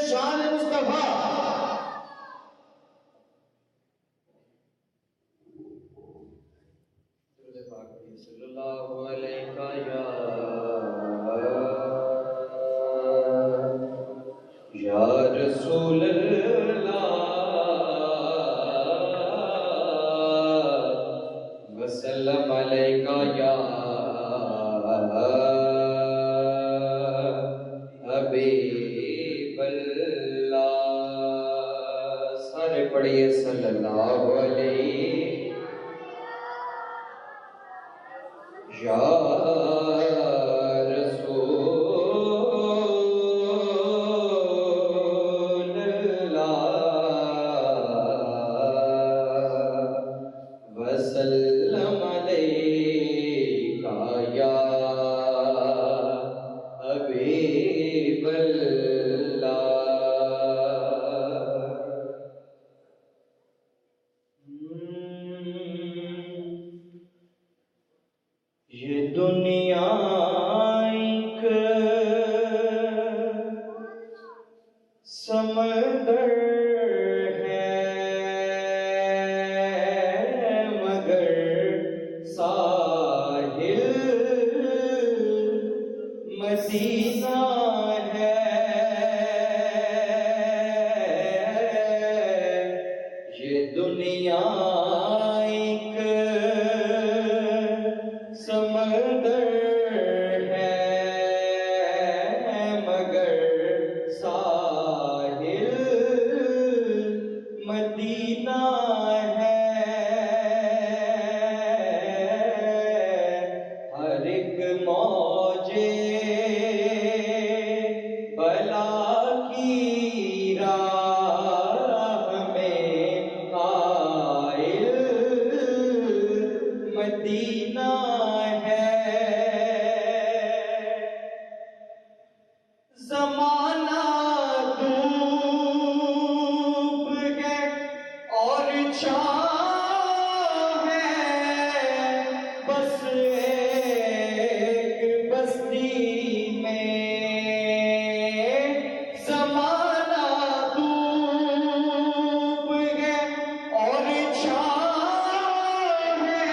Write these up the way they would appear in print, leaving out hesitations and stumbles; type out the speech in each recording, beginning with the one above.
شان مصطفیٰ صلی اللہ علیہ یا رسول اللہ وسلم علیہ یا حبیب اللہ. سارے پڑھیے صلی اللہ علیہ یا رسول اللہ وسلم علیکہ یا حبیب اللہ. یہ دنیا ایک سمندر ہے مگر ساحل مدینہ ہے. یہ دنیا ایک سمندر ہے مگر ساحل مدینہ ہے. ہر ایک موجے بلا کی راہ میں قائل مدینہ ہے. زمانہ دھوپ ہے اور چھاؤں ہے بس ایک بستی میں. زمانہ دھوپ ہے اور چھاؤں ہے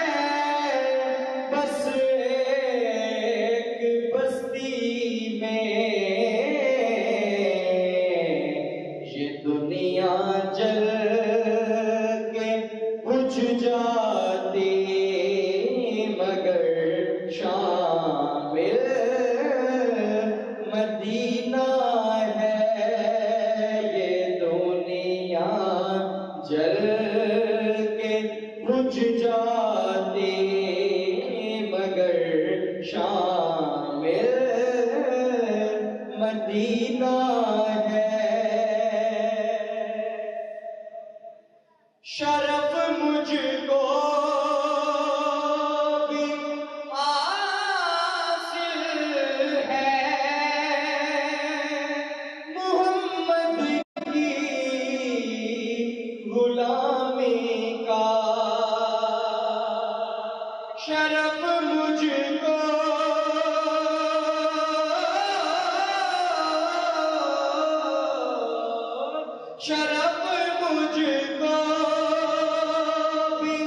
بس ایک بستی میں. یہ دنیا جل کے بجھ جاتی مگر شامل مدینہ ہے. یہ دنیا جل کے بجھ جاتی مگر شامل مدینہ ہے. شرف مجھ کو بھی حاصل ہے محمد کی غلامی کا. شرف مجھ کو شرف مجھ کو بھی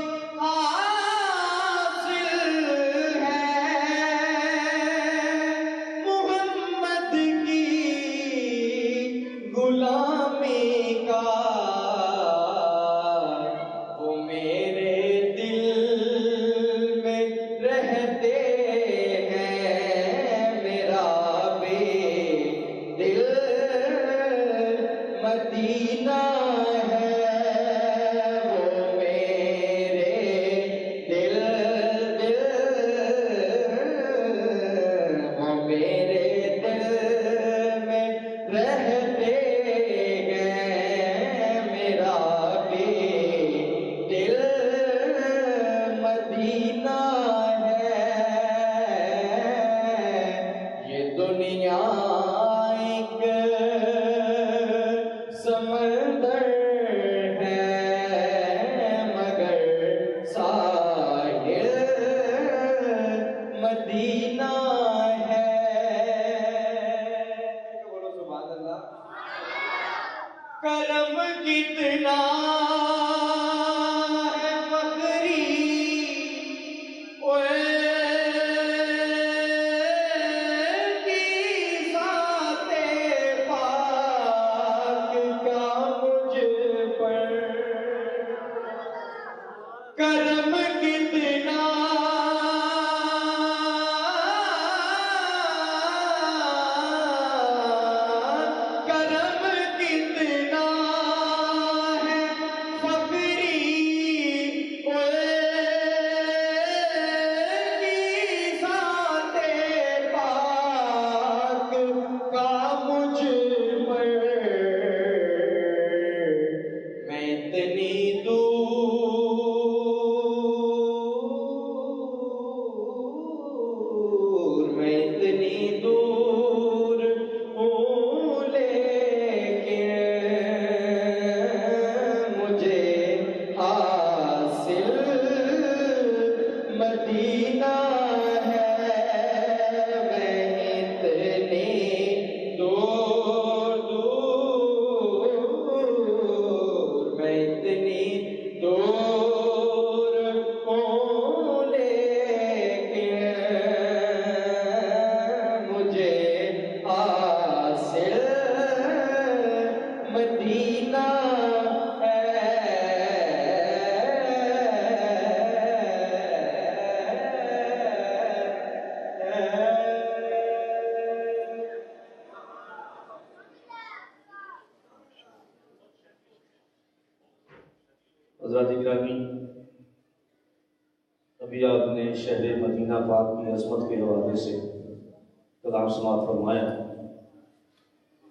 حضرات گرامی، ابھی آپ نے شہر مدینہ پاک کی عظمت کے حوالے سے کلام سماعت فرمایا،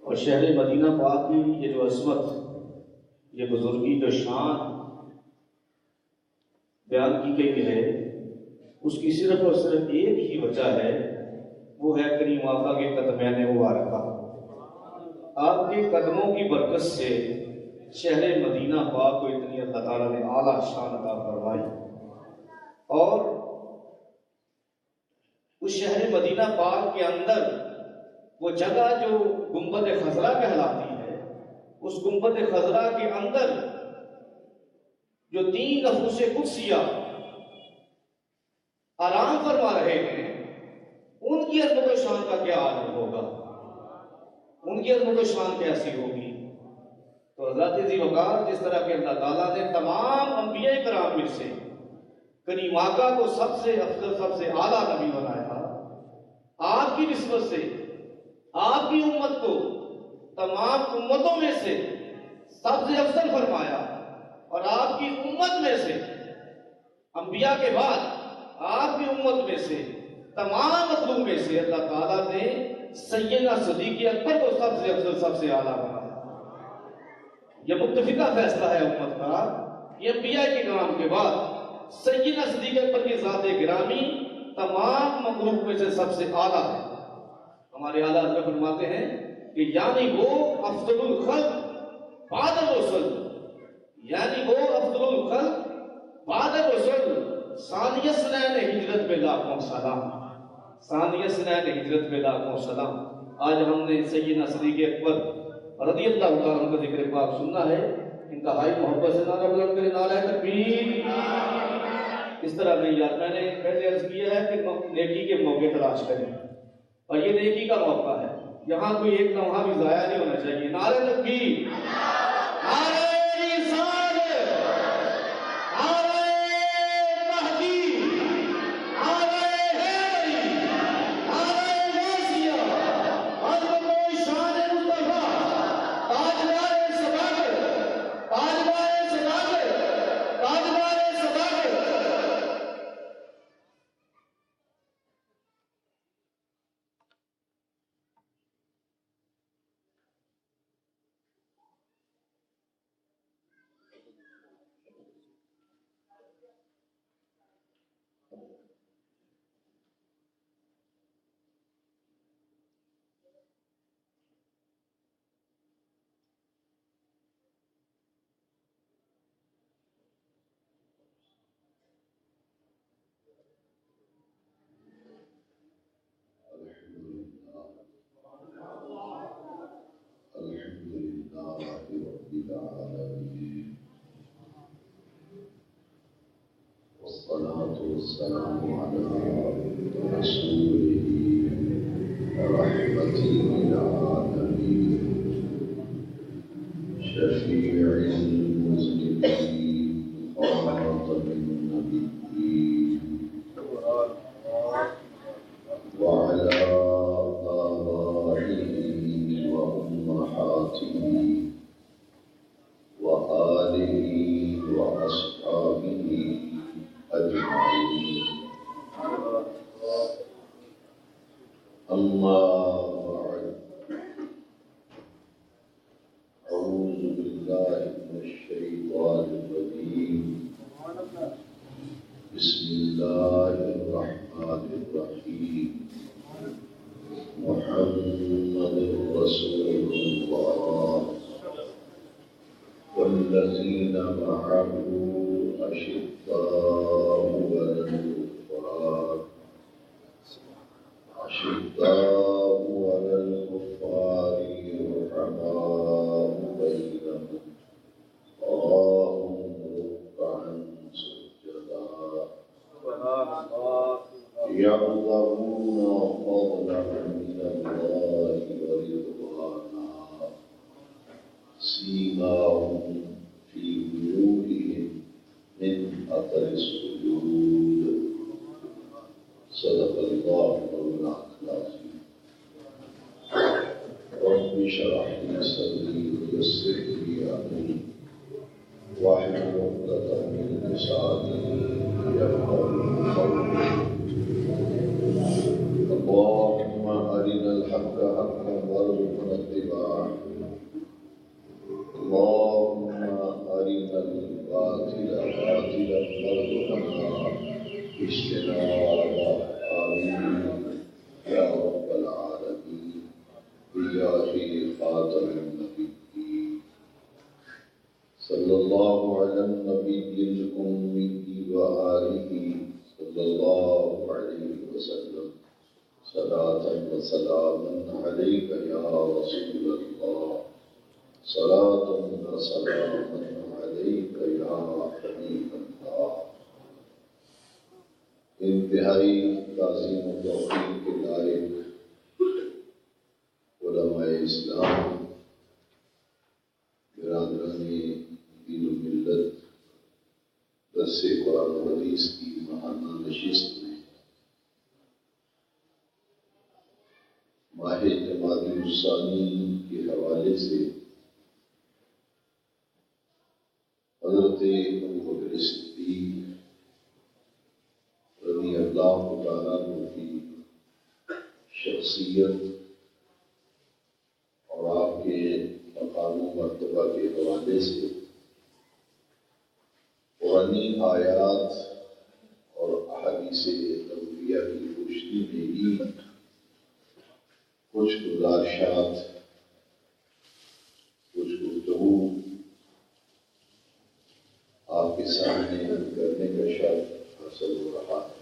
اور شہر مدینہ پاک کی یہ جو عظمت، یہ بزرگی، جو شان بیان کی گئی ہے، اس کی صرف اور صرف ایک ہی وجہ ہے، وہ ہے کریم آقا کے قدمین مبارکہ۔ آپ کے قدموں کی برکت سے شہر مدینہ پاک کو اتنی اللہ تعالیٰ نے اعلیٰ شان عطا فرمائی، اور اس شہر مدینہ پاک کے اندر وہ جگہ جو گنبد خضرا کہلاتی ہے، اس گنبد خضرا کے اندر جو 3 نفوس قدسیہ آرام فرما رہے ہیں، ان کی عظمت و شان کا کیا عالم ہوگا، ان کی عظمت و شان کیسی ہوگی؟ تو حضرت ذی وقار، جس طرح کہ اللہ تعالیٰ نے تمام انبیاء کرام میں سے کریم آقا کو سب سے افضل، سب سے اعلیٰ نبی بنایا، آپ کی نسبت سے آپ کی امت کو تمام امتوں میں سے سب سے افضل فرمایا، اور آپ کی امت میں سے انبیاء کے بعد آپ کی امت میں سے تمام مخلوق میں سے اللہ تعالیٰ نے سیدنا صدیق اکبر کو سب سے افضل، سب سے اعلیٰ بنایا۔ یہ متفقہ فیصلہ ہے امت کا کہ انبیاء کے کرام کے بعد سیدنا صدیق اکبر کی ذات گرامی تمام مخلوق میں سے سب سے اعلیٰ ہے۔ ہمارے اعلیٰ حضرت فرماتے ہیں کہ یعنی وہ افضل الخلق بعد الرسل، یعنی وہ افضل الخلق بعد الرسل، ثانی اثنین ہجرت پہ لاکھوں سلام، ثانی اثنین ہجرت پہ لاکھوں سلام۔ آج ہم نے سیدنا صدیق اکبر رضی اللہ تعالیٰ عنہ کا ذکر پاک سننا ہے، انتہائی محبت سے نعرہ بلند کرے، نعرہ تکبیر۔ اس طرح نہیں یار، میں نے پہلے عرض کیا ہے کہ نیکی کے موقع تلاش کریں، اور یہ نیکی کا موقع ہے، یہاں کوئی ایک لمحہ بھی ضائع نہیں ہونا چاہیے۔ نعرہ تکبیر، نعرہ والسلام على رسوله رحمة للعالمين شفيع المذنبين خاتم النبيين وعلى آبائه وأمهاته وآله وأصحابه أجمعين. أما بعد، أعوذ بالله من الشيطان الرجيم. بسم الله الرحمن الرحيم. محمد رسول الله والذين معه أشداء على الكفار رحماء بينهم تراهم ركعا سجدا يبتغون فضلا من الله ورضوانا سيماهم في وجوههم من أثر السجود. صدق الله مولانا العظيم. رب اشرح لي صدري ويسر لي أمري واحلل عقدة من لساني يفقهوا قولي. اللهم أرنا الحق حقا وارزقنا اتباعه. اللهم أرنا الباطل باطلا وارزقنا اجتنابه. آمين يا رب العالمين بجاه خاتم النبيين صلى الله على النبي الأمي وآله صلى الله عليه وسلم. صلاة وسلاما عليك يا رسول الله. صلاة وسلاما عليك يا حبيب الله. انتہائی تعظیم و توقیر کے لائق علماء اسلام، برادران دین و ملت، درس قرآن و حدیث کی ماہانہ نشست میں ماہ جمادی الثانی کے حوالے سے حضرت ابوبکر صدیق رضی اللہ تعالیٰ عنہ کی شخصیت اور آپ کے مقام و مرتبہ کے حوالے سے قرآنی آیات اور احادیث نبویہ کی روشنی میں ہی کچھ گزارشات، کچھ گفتگو آپ کے سامنے کرنے کا شرف حاصل ہو رہا ہے۔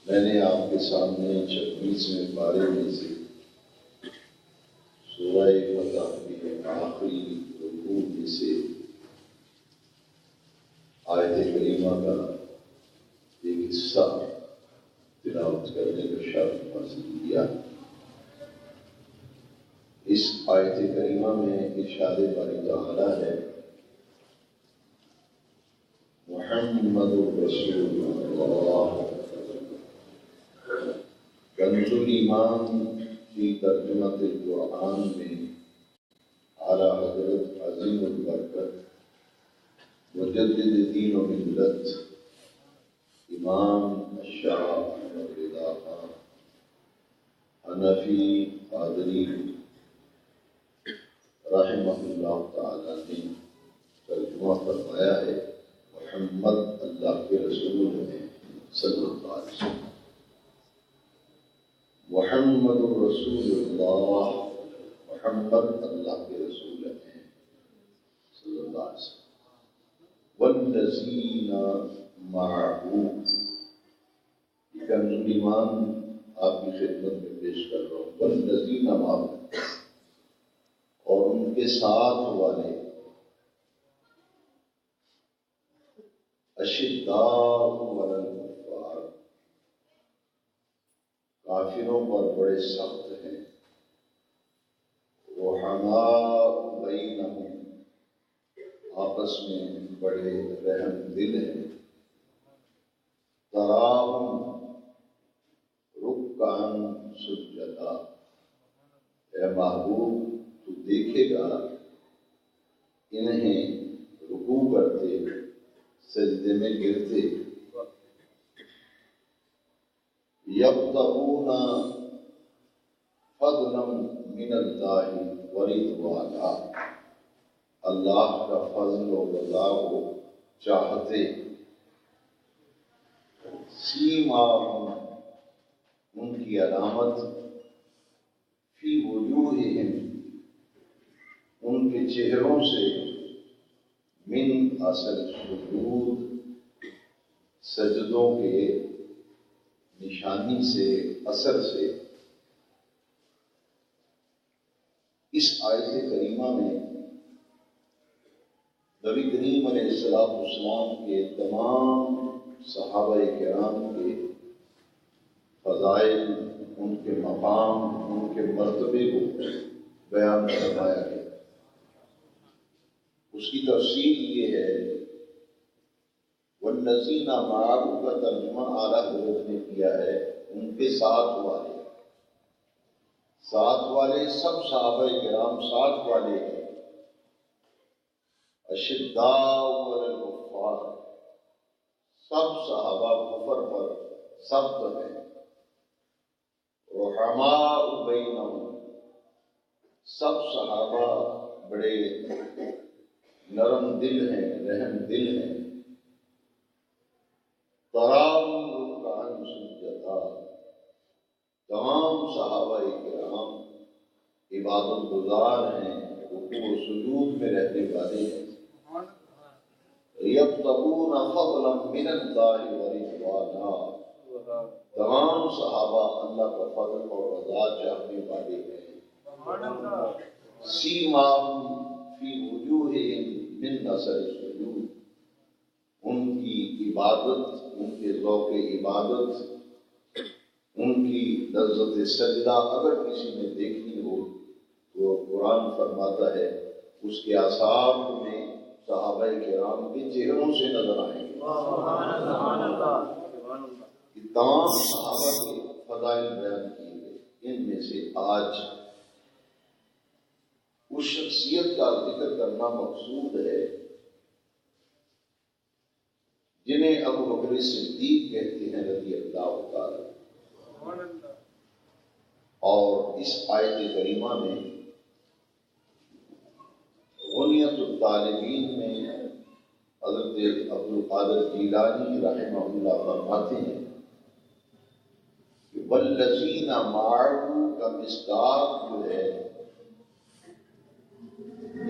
میں نے آپ کے سامنے 26ویں پارے میں سے سورہ فتح کے آخری رکوع میں سے آیت کریمہ کا ایک حصہ تلاوت کرنے کا شرف حاصل کیا۔ اس آیت کریمہ میں ارشاد باری تعالیٰ ہے محمد رسول اللہ۔ کنز الایمان کی ترجمہ قرآن میں اعلیٰ حضرت عظیم البرکت مجدد دین و ملت امام شاہ احمد رضا خان حنفی قادری رحمہ اللہ تعالیٰ نے ترجمہ فرمایا ہے محمد اللہ کے رسول ہیں صلی اللہ علیہ وسلم۔ محمد رسول اللہ، محمد اللہ کے رسول ہیں صلی اللہ علیہ وسلم۔ والذین معہ، کنز الایمان آپ کی خدمت میں پیش کر رہا ہوں۔ والذین معہ، اور ان کے ساتھ والے، اشداء علی الکفار، کافروں پر بڑے سخت ہیں، رحماء بینہم، آپس میں بڑے رحم دل ہیں، تراہم رکعا سجدا، اے محبوب تو دیکھے گا انہیں رکوع کرتے، سجدے میں گرتے، یبتغون فضلا من اللہ ورضوانا، اللہ کا فضل و رضا کو چاہتے، سیماہم، ان کی علامت، فی وجوہہم، ان کے چہروں سے، من اثر سجود، سجدوں کے نشانی سے، اثر سے۔ اس آیت کریمہ میں نبی کریم علیہ السلام کے تمام صحابہ کرام کے فضائل، ان کے مقام، ان کے مرتبے کو بیان فرمایا ہے۔ اس کی تفصیل یہ ہے، والذین معہ کا ترجمہ اعلیٰ حضرت نے کیا ہے ان کے ساتھ والے، ساتھ والے سب صحابہ کرام ساتھ والے ہیں، اشداء علی الکفار، سب صحابہ کفر پر سخت ہیں، رحماء بینہم، سب صحابہ بڑے نرم دل ہیں، رحم دل ہیں، تراہم رکعا سجدا، تمام صحابہ کرام عبادت گزار ہیں، رکوع و سجود میں رہنے والے ہیں، یبتغون فضلا من اللہ ورضوانا، تمام صحابہ اللہ کا فضل اور رضا چاہنے والے ہیں، سیماہم فی وجوہہم من اثر السجود، ان کی عبادت، ان کے ذوق عبادت، ان کی لذت سجدہ اگر کسی نے دیکھنی ہو تو قرآن فرماتا ہے اس کے آثار میں صحابہ کرام کے چہروں سے نظر آئیں گے۔ یہ تمام صحابہ کے فضائل بیان کیے گئے، ان میں سے آج اس شخصیت کا ذکر کرنا مقصود ہے جنہیں ابو بکر صدیق کہتے ہیں رضی اللہ تعالی، اور اس آیت کریمہ میں غنیت الطالبین میں حضرت عبدالقادر جیلانی رحمہ اللہ فرماتے ہیں کہ والذین معه کا مصداق جو ہے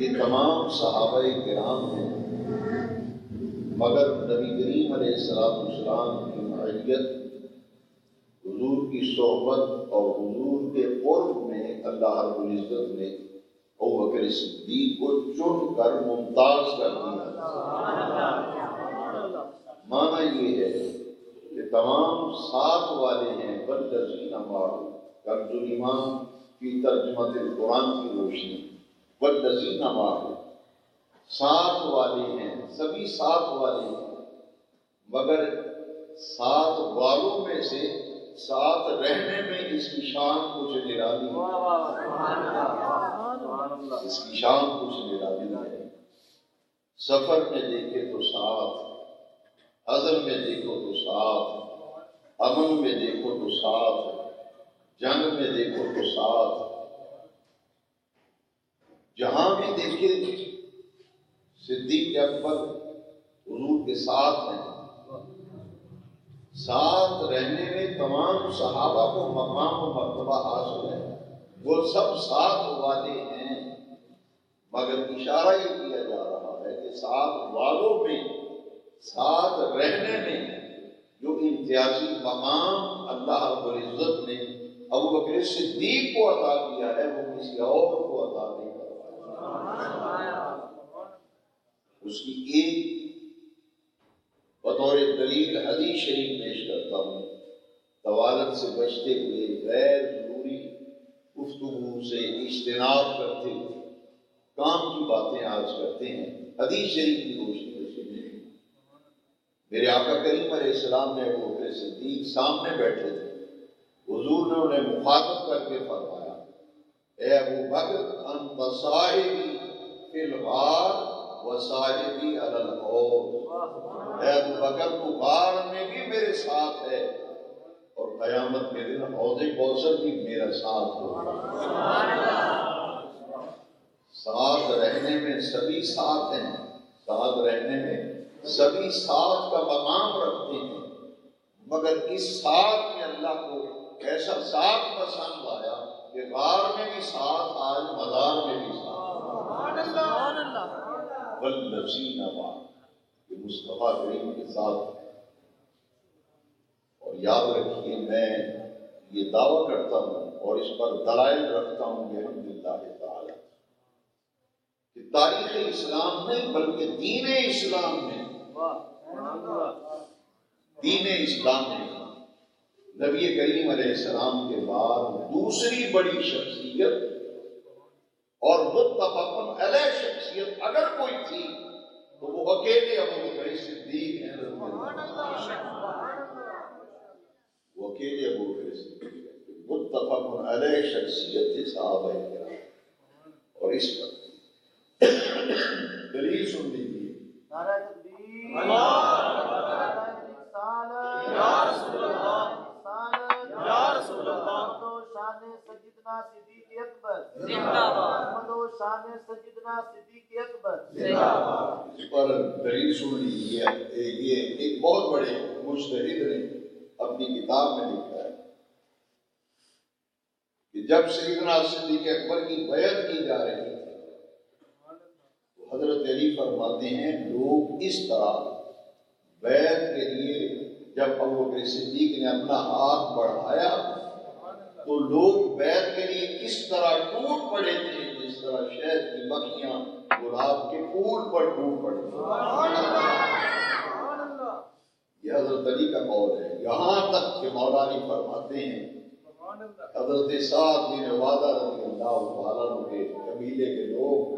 یہ تمام صحابہ کرام ہیں، مگر نبی کریم علیہ السلام کی معیت، حضور کی صحبت اور حضور کے قرب میں اللہ رب العزت نے ابو بکر صدیق کو چن کر ممتاز کر دیا۔ معنی یہ ہے کہ تمام ساتھ والے ہیں، والذین معه، کنز الایمان فی ترجمۃ القرآن کی روشنی، والذین معه، ساتھ والے ہیں، سبھی ساتھ والے ہیں، مگر ساتھ والوں میں سے ساتھ رہنے میں اس کی شان کچھ نرالی ہے، اس کی شان کچھ نرالی ہے۔ سفر میں دیکھے تو ساتھ، حضر میں دیکھو تو ساتھ، امن میں دیکھو تو ساتھ، جنگ میں دیکھو تو ساتھ، جہاں بھی دیکھے صدیق اکبر حضور کے ساتھ ہیں۔ ساتھ رہنے میں تمام صحابہ کو مقام و مرتبہ حاصل ہے، وہ سب ساتھ والے ہیں، مگر اشارہ یہ کیا جا رہا ہے کہ ساتھ والوں میں، ساتھ رہنے میں جو امتیازی مقام اللہ رب العزت نے ابو بکر صدیق کو عطا کیا ہے وہ کسی اور کو عطا نہیں کروایا۔ اس کی ایک بطور دلیل حدیث شریف پیش کرتا ہوں، طوالت سے بچتے ہوئے، غیر ضروری گفتگو سے اجتناب کرتے ہوئے کام کی باتیں آج کرتے ہیں، حدیث شریف کی روشنی میں سنیں۔ میرے آقا کریم علیہ السلام نے ابو بکر صدیق سامنے بیٹھے تھے، حضور نے انہیں مخاطب کر کے فرمایا، اے ابو بکر انت صاحبی فی الغار و صاحبی علی الحوض، اے ابو بکر تو غار میں بھی میرے ساتھ ہے اور قیامت کے دن حوض کوثر بھی میرا ساتھ ہوگا۔ ساتھ رہنے میں سبھی ساتھ ہیں، ساتھ رہنے میں سبھی ساتھ کا مقام رکھتے ہیں، مگر اس ساتھ میں اللہ کو ایسا ساتھ پسند آیا کہ غار میں بھی ساتھ، آج مزار میں بھی ساتھ۔ والذین معه، یہ مصطفیٰ کریم کے ساتھ ہے۔ اور یاد رکھیے میں یہ دعویٰ کرتا ہوں اور اس پر دلائل رکھتا ہوں بحمداللہ تعالی کہ تاریخ اسلام میں بلکہ دین اسلام میں، دین اسلام میں نبی کریم علیہ السلام کے بعد دوسری بڑی شخصیت اور متفق علیہ شخصیت اگر کوئی تھی تو وہ اکیلے ابو بکر صدیق ہیں، وہ اکیلے ابو بکر صدیق ہیں، متفق علیہ شخصیت تھی صحابہ کرام۔ اور اس پر دلیل سن نعرہ تکبیر، نعرہ رسالت، یا رسول اللہ، یا رسول اللہ، محمد و شان سیدنا صدیق اکبر زندہ باد، محمد و شان سیدنا صدیق اکبر زندہ باد۔ اس پر دلیل سن لیجیے، یہ ایک بہت بڑے مجتہد نے اپنی کتاب میں لکھا ہے کہ جب سیدنا صدیق اکبر کی بیعت کی جا رہی تھی تو حضرت علی فرماتے ہیں لوگ اس طرح بیعت کے لیے جب ابوبکر صدیق نے اپنا ہاتھ بڑھایا تو لوگ بیعت کے لیے اس طرح ٹوٹ پڑے تھے جس طرح شہد کی مکھیاں گلاب کے پھول پر ٹوٹ پڑتی ہیں۔ یہ حضرت علی کا قول ہے، یہاں تک کہ مولا علی فرماتے ہیں حضرت سعد بن عبادہ رضی اللہ تعالیٰ عنہ کے قبیلے کے لوگ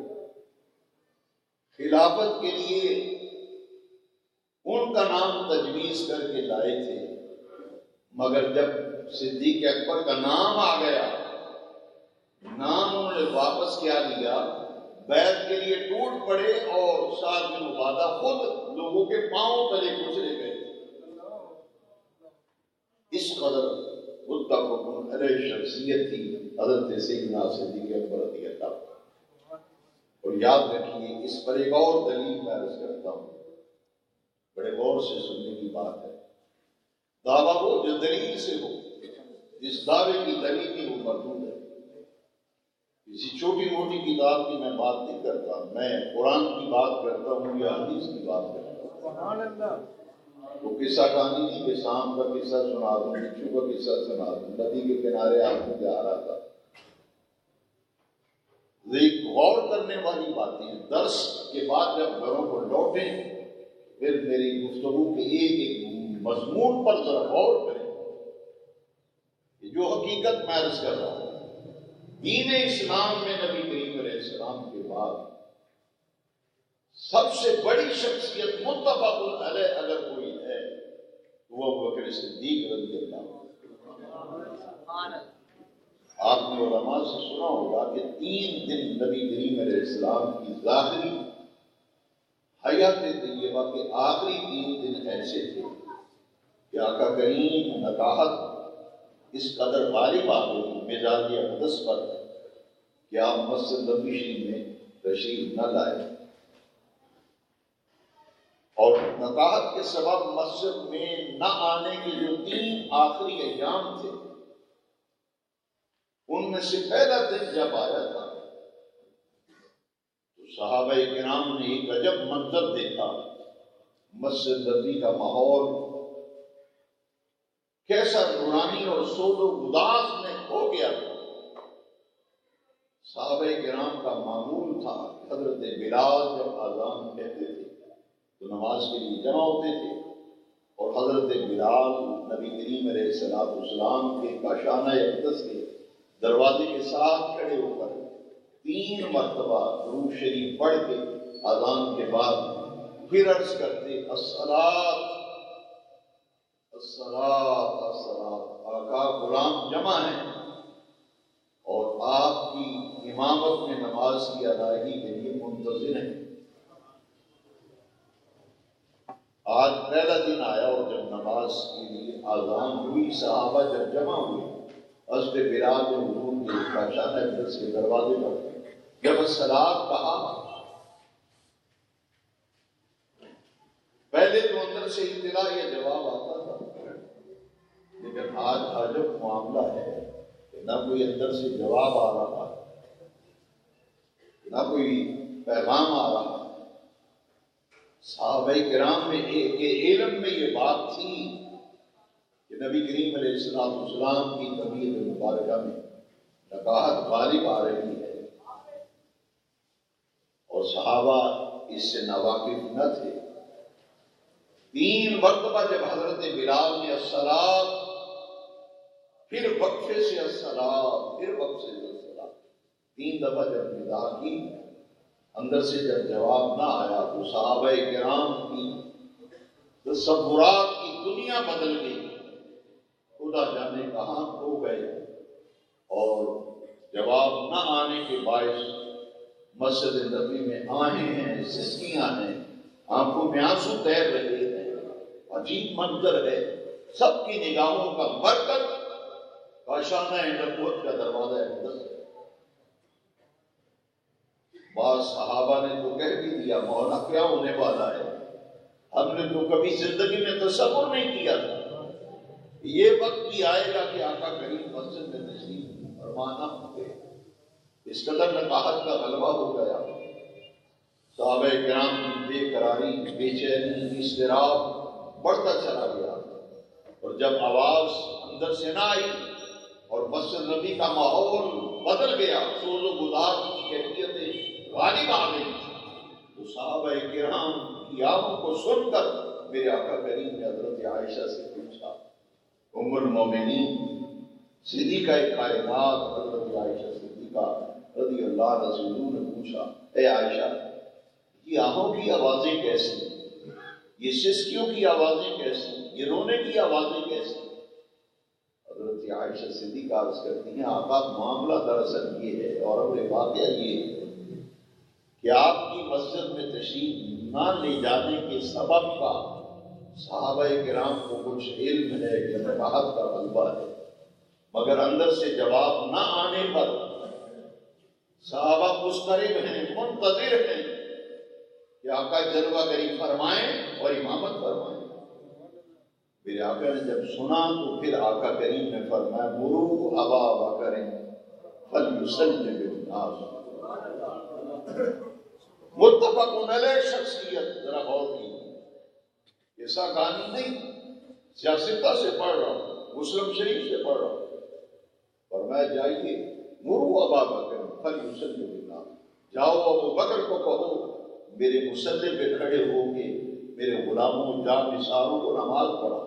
خلافت کے لیے ان کا نام تجویز کر کے لائے تھے، مگر جب صدیق اکبر کا نام آ گیا، نام انہوں نے واپس کیا لیا، بیعت کے لیے ٹوٹ پڑے اور سعد بن عبادہ خود لوگوں کے پاؤں تلے گزرے گئے۔ اس قدر متفق علیہ شخصیت تھی حضرت سیدنا صدیق اکبر رضی اللہ عنہ۔ اور یاد رکھیے اس پر ایک اور دلیل میں عرض کرتا ہوں، بڑے غور سے سننے کی بات ہے۔ دعویٰ وہ جو دلیل سے ہو، جس دعوے کی دلیل کی وہ مردود ہے۔ کسی چھوٹی موٹی کتاب کی میں بات نہیں کرتا، میں قرآن کی بات کرتا ہوں یا حدیث کی بات کرتا ہوں۔ وہ قصہ کہانی نہیں کہ شام کا قصہ سنا دوں، بچھو کا قصہ سنا دوں، ندی کے کنارے آدمی جا رہا تھا۔ ایک غور کرنے والی باتیں ہیں۔ درس کے بعد جب گھروں کو لوٹیں پھر میری گفتگو کے ایک ایک مضمون پر ذرا غور کریں کہ جو حقیقت میں عرض کر رہا ہوں، دین اسلام میں نبی کریم علیہ السلام کے بعد سب سے بڑی شخصیت متفق علیہ اگر کوئی ہے تو وہ ابوبکر صدیق رضی اللہ عنہ۔ آپ نے علماء سے سنا ہوگا کہ 3 دن نبی کریم علیہ السلام کی ظاہری حیات طیبہ کے آخری 3 دن ایسے تھے کہ آقا کریم نکاحت اس قدر غالب آ گئی مزاج اقدس پر کہ آپ مسجد نبوی شریف میں تشریف نہ لائے، اور نکاحت کے سبب مسجد میں نہ آنے کے جو 3 آخری ایام تھے ان میں سے پہلا دن جب آیا تھا تو صحابہ کرام نے ایک عجب منظر دیکھا۔ مسجد نبوی کا ماحول کیسا نورانی اور سود و گداز میں ہو گیا تھا۔ صحابہ کرام کا معمول تھا حضرت بلال جب اذان کہتے تھے تو نماز کے لیے جمع ہوتے تھے، اور حضرت بلال نبی کریم علیہ السلام کے کاشانہ اقدس کے دروازے کے ساتھ کھڑے ہو کر 3 مرتبہ درود شریف پڑھ کے اذان کے بعد پھر عرض کرتے الصلاۃ الصلاۃ الصلاۃ۔ آقا غلام جمع ہیں اور آپ کی امامت میں نماز کی ادائیگی کے لیے منتظر ہیں۔ آج پہلا دن آیا اور جب نماز کے لیے اذان ہوئی، صحابہ جب جمع ہوئے حضرت بلال نے حضور کے کاشانہ اقدس کے دروازے پر جب الصلاۃ کہا، پہلے تو اندر سے اطلاع یا جواب آتا تھا، لیکن آج عجب معاملہ ہے کہ نہ کوئی اندر سے جواب آ رہا، نہ کوئی پیغام آ رہا۔ صحابہ کرام میں کے علم میں یہ بات تھی کہ نبی کریم علیہ السلام کی طبیعت مبارکہ میں نکاحت غالب آ رہی ہے، اور صحابہ اس سے ناواقف نہ تھے۔ 3 مرتبہ جب حضرت بلال نے الصلاۃ، پھر وقفے سے الصلاۃ، پھر وقفے سے الصلاۃ، 3 دفعہ جب ندا کی، اندر سے جب جواب نہ آیا تو صحابہ کرام کی تصورات کی دنیا بدل گئی، خدا جانے کہاں کھو گئے، اور جواب نہ آنے کے باعث مسجد نبوی میں آہیں ہیں، سسکیاں ہیں، آنکھوں میں آنسو تیر رہے ہیں، عجیب منظر ہے، سب کی نگاہوں کا مرکز کاشانہ نبوت کا دروازہ اقدس ہے۔ بعض صحابہ نے تو کہہ بھی دیا مولا کیا ہونے والا ہے، ہم نے تو کبھی زندگی میں تصور نہیں کیا تھا، یہ وقت بھی آئے گا کہ آقا کریم مسجد میں تشریف فرمانا ہوں گے۔ اس قدر نقاہت کا غلبہ ہو گیا، صحابہ کرام کی بے قراری، بے چینی، اضطراب بڑھتا چلا گیا، اور جب آواز اندر سے نہ آئی اور مسجد نبی کا ماحول بدل گیا، سوز و گداز کی کیفیتیں غالب آ گئی، تو صحابہ کرام کی آہوں کو سن کر میرے آقا کریم نے حضرت عائشہ سے پوچھا، ام المومنین صدیقہ کائنات حضرت عائشہ صدیقہ رضی اللہ عنہا نے پوچھا، اے عائشہ یہ آہوں کی آوازیں کیسی، یہ سسکیوں کی آوازیں کیسی، یہ رونے کی آوازیں کیسی؟ حضرت عائشہ صدیقہ عرض کرتی ہیں آقا معاملہ دراصل یہ ہے، اور اب واقعہ یہ ہے کہ آپ کی مسجد میں تشریف نہ لے جانے کے سبب کا صحابہ کرام کو کچھ علم ہے کہ نقاہت کا غلبہ ہے، مگر اندر سے جواب نہ آنے پر صحابہ مضطرب ہیں، منتظر ہیں کہ آقا جلوہ گری فرمائیں اور امامت فرمائیں۔ پھر آقا نے جب سنا تو پھر آقا کریم نے فرمایا مرو ابا بکر فلیصلی بالناس۔ متفق علیہ شخصیت، ذرا غور کی، ایسا کہانی نہیں سیاستہ سے پڑھ رہا ہوں، مسلم شریف سے پڑھ رہا ہوں، فرمایا جائیے مرو ابا بکر فلیصلی بالناس، جاؤ ابو بکر کو کہو میرے مسلح پہ کھڑے ہو کے میرے غلاموں جانثاروں کو نماز پڑھائیں۔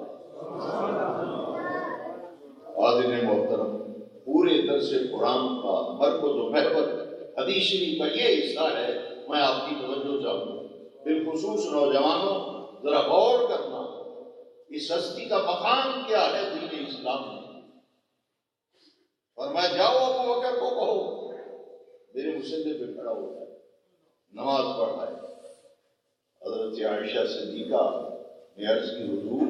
حاضرین محترم، پورے درس قرآن کا مرکز و محور حدیث شریف کا یہ حصہ ہے، میں آپ کی توجہ چاہوں گا، بالخصوص نوجوانوں ذرا غور کرنا، اس ہستی کا مقام کیا ہے دین اسلام میں۔ فرمایا جاؤ ابو بکر کو کہو میرے مسلح پہ کھڑا ہو جائے، نماز پڑھائے۔ حضرت عائشہ صدیقہ نے عرض کی حضور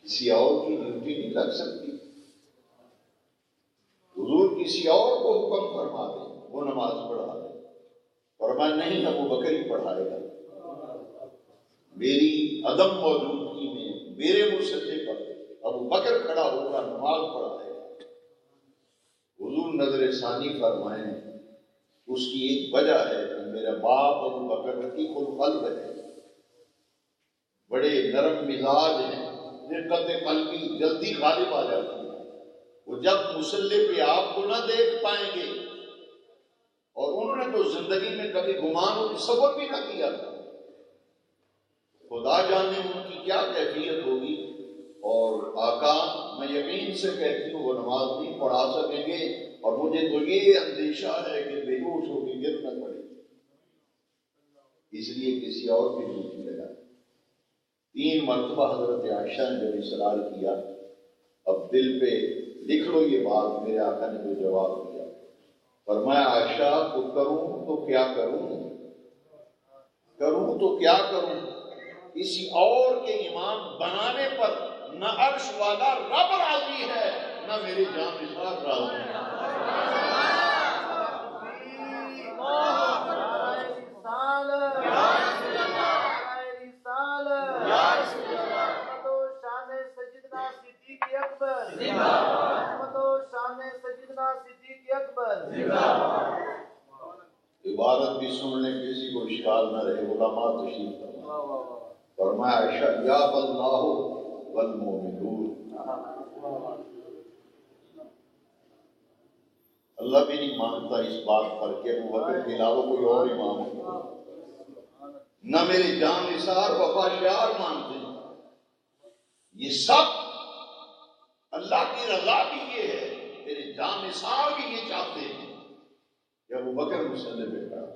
کسی اور کی ڈیوٹی نہیں لگ سکتی، حضور کسی اور کو حکم فرما دیں وہ نماز پڑھا دے۔ فرمایا نہیں ابو بکر ہی پڑھائے گا، میری عدم موجودگی میں میرے مسلح پر ابو بکر کھڑا ہوگا نماز پڑھائے گا۔ حضور نظر ثانی فرمائیں، اس کی ایک وجہ ہے کہ میرا باپ ابو بکر رقیق القلب ہے، بڑے نرم مزاج ہیں، رقت قلبی جلدی غالب آ جاتی ہے، وہ جب مسلح پہ آپ کو نہ دیکھ پائیں گے، اور انہوں نے تو زندگی میں کبھی گمان و تصور بھی نہ کیا تھا، خدا جانے ان کی کیا کیفیت ہوگی۔ اور آقا میں یقین سے کہتی ہوں وہ نماز نہیں پڑھا سکیں گے، اور مجھے تو یہ اندیشہ ہے کہ بے ہوش ہو کے گر نہ پڑے، اس لیے کسی اور کی ڈیوٹی لگا۔ 3 مرتبہ حضرت عائشہ نے جب اصرار کیا، اب دل پہ لکھ لو یہ بات، میرے آقا نے جو جواب دیا، فرمایا عائشہ تو کروں تو کیا کروں، کروں تو کیا کروں، کسی اور کے امام بنانے پر نہ عرش والا رب راضی ہے نہ میری جانثار راضی ہے۔ عبارت بھی سننے کسی کو اشکال نہ رہے، علماء تشریف فرمائے، فرمایا عائشہ یا اللہ والمومنون، اللہ بھی نہیں مانتا اس بات پر کہ ابو بکر کے علاوہ کوئی اور امام ہو، نہ میرے جان نثار وفا شعار مانتے ہیں، یہ سب اللہ کی رضا بھی یہ ہے، میرے جان نثار بھی یہ چاہتے ہیں کہ ابو بکر مسلح پہ کھڑا۔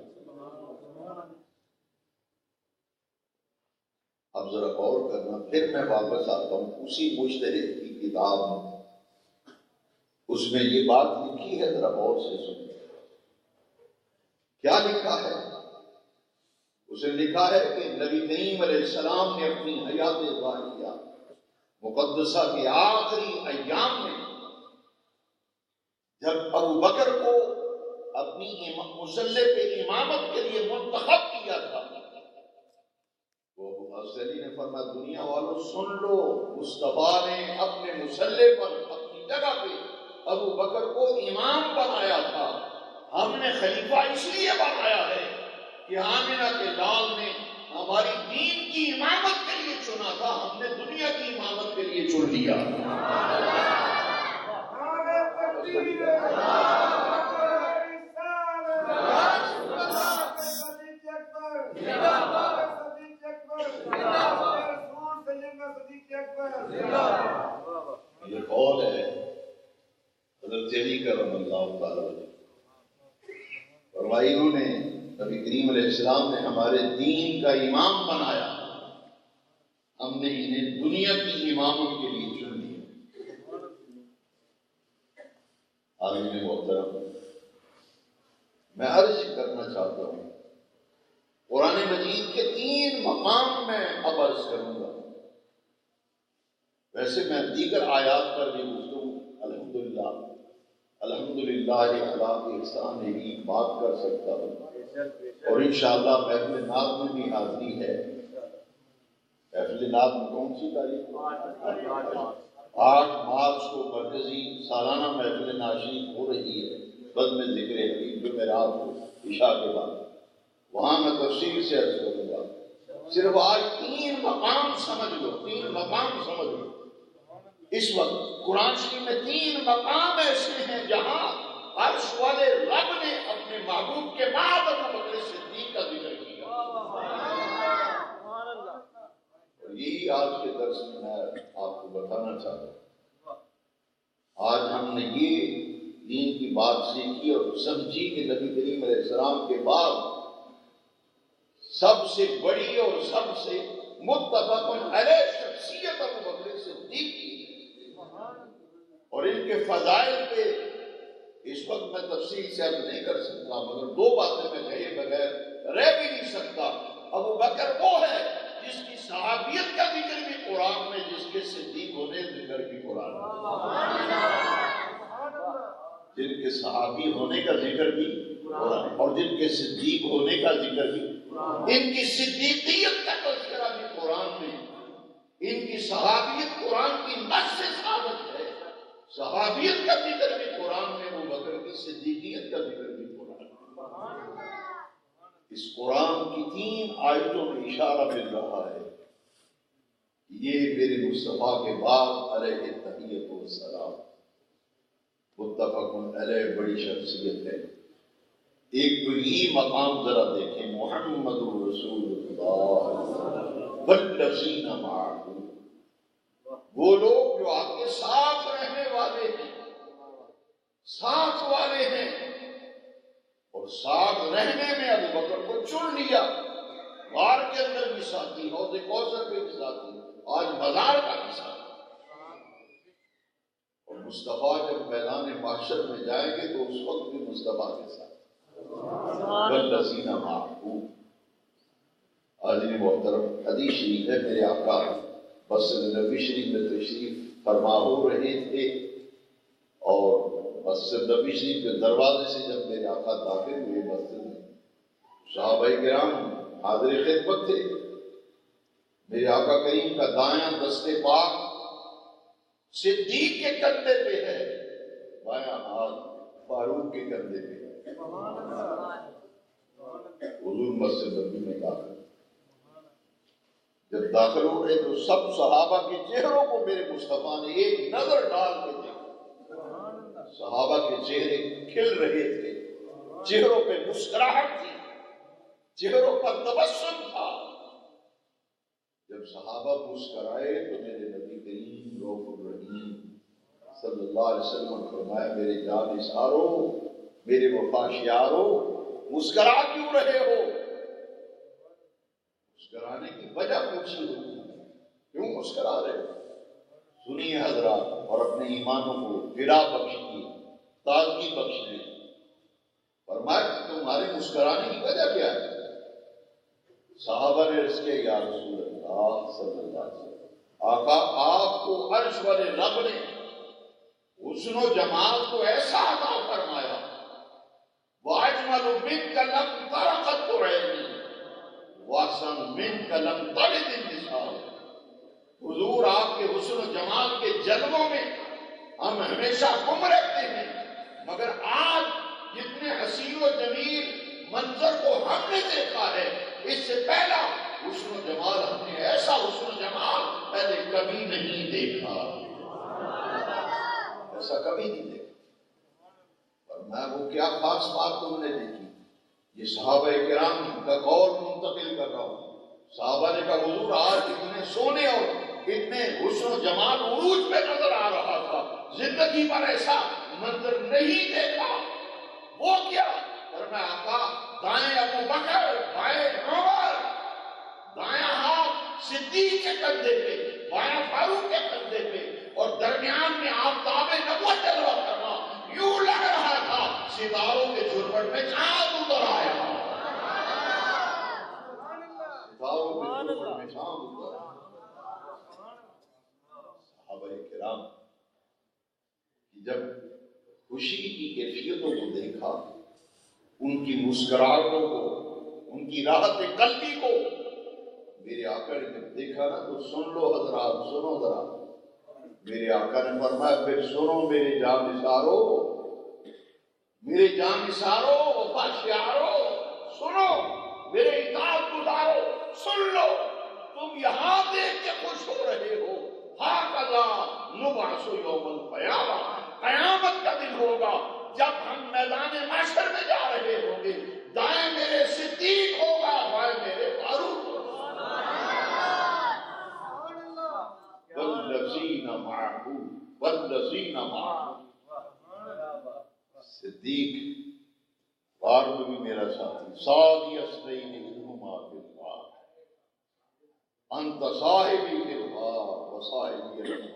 اب ذرا غور کرنا، پھر میں واپس آتا ہوں اسی مجتہد کی کتاب میں، اس میں یہ بات لکھی ہے، ذرا غور سے سنیں کیا لکھا ہے۔ اسے لکھا ہے کہ نبی کریم علیہ السلام نے اپنی حیات ظاہریہ مقدسہ کے آخری ایام میں جب ابو بکر کو اپنی مصلی پہ امامت کے لیے منتخب کیا تھا، وہ افضلی نے فرمایا دنیا والوں سن لو، مصطفیٰ نے اپنے مصلی پر اپنی جگہ پہ ابو بکر کو امام بنایا تھا، ہم نے خلیفہ اس لیے بنایا ہے کہ آمنہ کے لال نے ہماری دین کی امامت کے لیے چنا تھا، ہم نے دنیا کی امامت کے لیے چن لیا۔ یہ قول ہے حضرت علی کرم اللہ تعالیٰ فرمائی، انہوں نے نبی کریم علیہ السلام نے ہمارے دین کا امام بنایا، ہم نے انہیں دنیا کی امامت کے لیے چن لیا۔ عالم محترم، میں عرض کرنا چاہتا ہوں، قرآن مجید کے 3 مقام میں اب عرض کروں گا، ویسے میں دیگر آیات پر بھی گفتگو الحمدللہ علی احسان ہی بات کر سکتا ہوں، اور انشاءاللہ محفل نعت میں بھی حاضری ہے۔ محفل نعت میں کون سی تاریخ؟ 8 مارچ کو مرکزی سالانہ محفل ناشی ہو رہی ہے بزم ذکر حکیم جمعرات کو عشاء کے بعد، وہاں میں تفصیل سے عرض کروں گا۔ صرف آج 3 مقام سمجھ لو، 3 مقام سمجھ لو۔ اس وقت قرآن شریف میں 3 مقام ایسے ہیں جہاں عرش والے رب نے اپنے محبوب کے بعد ابو بکر صدیق کا ذکر کیا، اور یہی آج کے درس میں میں آپ کو بتانا چاہتا ہوں۔ آج ہم نے یہ دین کی بات سیکھی اور سمجھی کہ نبی کریم علیہ السلام کے بعد سب سے بڑی اور سب سے متفق علیہ شخصیت ابو بکر صدیق کی، اور ان کے فضائل پہ اس وقت میں تفصیل سے عرض نہیں کر سکتا، مگر 2 باتیں میں کہے بغیر رہ بھی نہیں سکتا۔ ابو بکر وہ ہے جس کی صحابیت کا ذکر بھی قرآن میں، جس کے صدیق ہونے ذکر بھی قرآن میں، جن کے صحابی ہونے کا ذکر بھی قرآن، اور جن کے صدیق ہونے کا ذکر بھی، ان کی صدیقیت کا تذکرہ بھی قرآن میں، ان کی صحابیت قرآن کی نص سے ثابت ہے، صحابیت کا ذکر بھی قرآن میں، ابو بکر کی صدیقیت کا ذکر بھی قرآن میں۔ اس قرآن کی 3 آیتوں میں اشارہ مل رہا ہے، یہ میرے مصطفیٰ کے بعد علیہ تحیت و سلام متفق علیہ بڑی شخصیت ہے۔ ایک تو یہ مقام ذرا دیکھیں، محمد رسول اللہ والذین معہ، وہ لوگ جو آپ کے ساتھ رہنے والے ہیں، ساتھ والے ہیں، اور ساتھ رہنے میں ابو بکر کو چن لیا، غار کے اندر بھی ساتھی، حوض کوثر پہ بھی ساتھی، آج مزار کا بھی ساتھی، اور مصطفیٰ جب میدان محشر میں جائیں گے تو اس وقت بھی مصطفیٰ کے ساتھ والذین معہ۔ حاضرین محترم، حدیث شریف ہے، میرے آقا مسجد نبی شریف میں تشریف فرما ہو رہے تھے، اور مسجد نبی شریف کے دروازے سے جب میرے آقا داخل ہوئے مسجد میں، صحابہ کرام حاضر خدمت تھے، میرے آقا کریم کا دایاں دست پاک صدیق کے کندھے پہ ہے، بایاں ہاتھ فاروق کے کندھے پہ ہے۔ حضور مسجد نبی میں داخل، جب داخل ہو رہے تو سب صحابہ کے چہروں کو میرے مصطفیٰ نے ایک نظر ڈال کے دیکھا، صحابہ کے چہرے کھل رہے تھے، چہروں پہ مسکراہٹ تھی، چہروں پر تبسم تھا۔ جب صحابہ مسکرائے تو میرے نبی کریم رؤوف الرحیم صلی اللہ علیہ وسلم نے فرمایا، میرے جان نثارو، میرے وفاشیارو، مسکرا کیوں رہے ہو؟ مسکرانے کی وجہ پوچھی ہوگی، کیوں مسکرا رہے ہو؟ سنیے حضرات، اور اپنے ایمانوں کو گرا بخشیے، تازگی بخشیے۔ فرمایا کہ تمہارے مسکرانے کی وجہ کیا ہے؟ صحابہ نے عرض کیا یا رسول اللہ صلی اللہ علیہ وسلم، آقا آپ کو عرش والے رب نے حسن و جمال کو ایسا عطا فرمایا، وَأَجْمَلُ مِنْكَ لَمْ تَرَ قَطُّ عَيْنِي وَأَحْسَنُ مِنْكَ لَمْ تَلِدِ النِّسَاءُ۔ حضور آپ کے حسن و جمال کے جلووں میں ہم ہمیشہ گم رہتے ہیں، مگر آج جتنے حسین و جمیل منظر کو ہم نے دیکھا ہے، اس سے پہلا حسن و جمال ہم نے ایسا حسن و جمال پہلے کبھی نہیں دیکھا، ایسا کبھی نہیں دیکھا۔ اور میں وہ کیا خاص بات تم نے دیکھی، یہ صحابہ کرام کا قول منتقل کر رہا ہوں۔ صحابہ نے کہا حضور آج اتنے سونے اور اتنے حسن و جمال عروج پہ نظر آ رہا تھا، زندگی پر ایسا منظر نہیں دیکھا۔ وہ کیا؟ فرمایا آقا دائیں ابو بکر، بائیں عمر، دائیں ہاتھ صدیق کے کندھے پہ، بائیں فاروق کے کندھے پہ، اور درمیان میں آفتاب نبوت جلوہ کرنا، یوں لگ رہا تھا ستاروں کے جھرمٹ میں چاند اتر آیا، ستاروں کے جھرمٹ میں چاند اتر آیا۔ صحابہ کرام جب خوشی کی کیفیتوں کو دیکھا، ان کی مسکراہٹوں کو، ان کی راحت قلبی کو، میرے آقا نے جب دیکھا نا تو سن لو حضرات، سنو ذرا، میرے آقا نے فرمایا پھر سنو میرے جانثارو، میرے جانثارو، وفاشیارو، سنو میرے اطاعت گزارو، سن لو، تم یہاں دیکھ کے خوش ہو رہے ہو، ہاکذا نبعث یوم القیامہ، قیامت کا دن ہوگا جب ہم میدان محشر میں جا رہے ہوں گے، دائیں میرے صدیق ہوگا، بائیں میرے فاروق ہوگا، والذین معہ، والذین معہ۔ صدیق غار میں بھی میرا ساتھی، سعدی اسرین اذہما فی الغار، انت صاحبی فی الغار وصاحبی الغار۔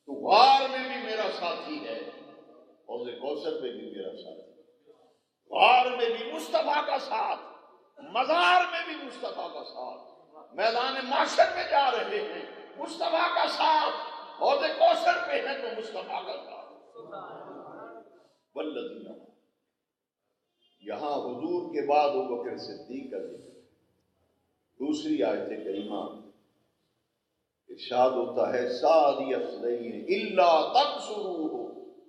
تو غار میں بھی میرا ساتھی ہے، حوض کوثر میں بھی میرا ساتھی، غار میں بھی مصطفیٰ کا ساتھ، مزار میں بھی مصطفیٰ کا ساتھ، میدان معاشر میں جا رہے ہیں مصطفیٰ کا ساتھ، حوض کوثر پہ ہے تو مصطفیٰ کا ساتھ۔ والذین، یہاں حضور کے بعد ابوبکر صدیق کا ذکر، دوسری آیت کریمہ ارشاد ہوتا ہے سعدی اصلین الا تنصروہ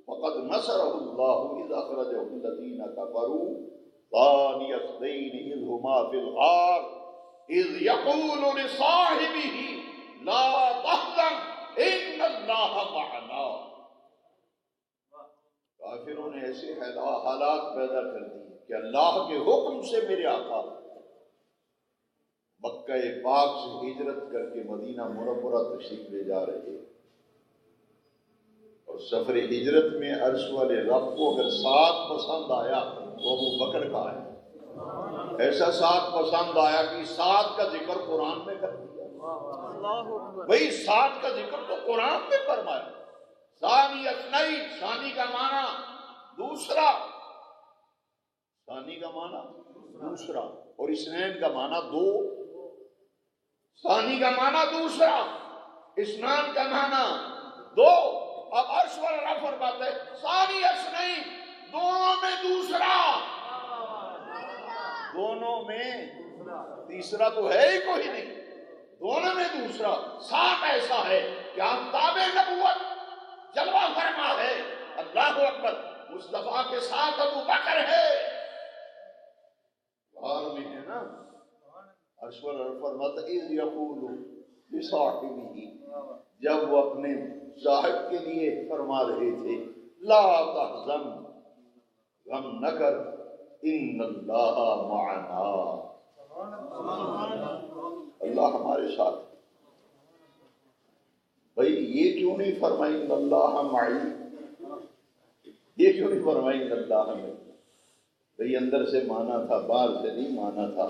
فقد نصرہ اللہ اذ اخرجہ الذین کفروا ثانی اصلین اذ ہما فی الغار اذ یقول لصاحبہ لا تحزن ان اللہ معنا۔ کافروں نے ایسے حالات پیدا کر دیے کہ اللہ کے حکم سے میرے آقا مکہ پاک سے ہجرت کر کے مدینہ منورہ تشریف لے جا رہے، اور سفر ہجرت میں عرش والے رب کو اگر ساتھ پسند آیا تو ابو بکر کا ہے، ایسا ساتھ پسند آیا کہ ساتھ کا ذکر قرآن میں کر دیا، بھئی ساتھ کا ذکر تو قرآن میں فرمایا۔ ثانی اثنین، ثانی کا معنی دوسرا، ثانی کا معنی دوسرا، اور اثنین کا معنی دو، ثانی کا معنی دوسرا، اثنان کا معنی دو۔ اب عرش والا رب فرماتا ہے ثانی اثنین، دونوں میں دوسرا، دونوں میں تیسرا تو ہے ہی کوئی نہیں، دونوں میں دوسرا۔ ساتھ ایسا ہے کہ آفتاب نبوت جلوہ فرما ہے، اللہ اکبر، مصطفیٰ کے ساتھ ابو بکر ہے، غار میں ہے نا، عرش والا رب فرماتا ہے اذ یقول لصاحبہ، جب وہ اپنے صاحب کے لیے فرما رہے تھے لا تحزن، غم نہ کر، ان اللہ معنا، اللہ ہمارے ساتھ۔ بھئی یہ کیوں نہیں فرمائی ان اللہ معی، یہ کیوں نہیں فرمائی ان اللہ معی؟ بھئی اندر سے مانا تھا، باہر سے نہیں مانا تھا۔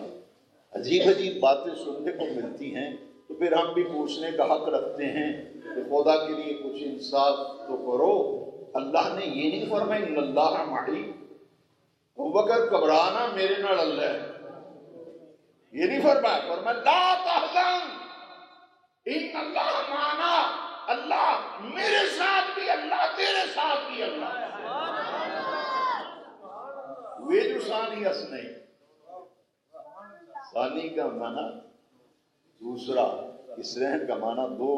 عجیب عجیب باتیں سننے کو ملتی ہیں تو پھر ہم بھی پوچھنے کا حق رکھتے ہیں کہ خدا کے لیے کچھ انصاف تو کرو، اللہ نے یہ نہیں فرمایا ان اللہ معی، ابوبکر گھبرانا میرے نال اللہ ہے، یہ نہیں فرمایا، فرمایا لا تحزن ان اللہ معنا، اللہ میرے ساتھ بھی، اللہ تیرے ساتھ بھی، اللہ وہ جو ثانی اس نہیں، ثانی کا معنی دوسرا، اسرائیل کا معنی دو۔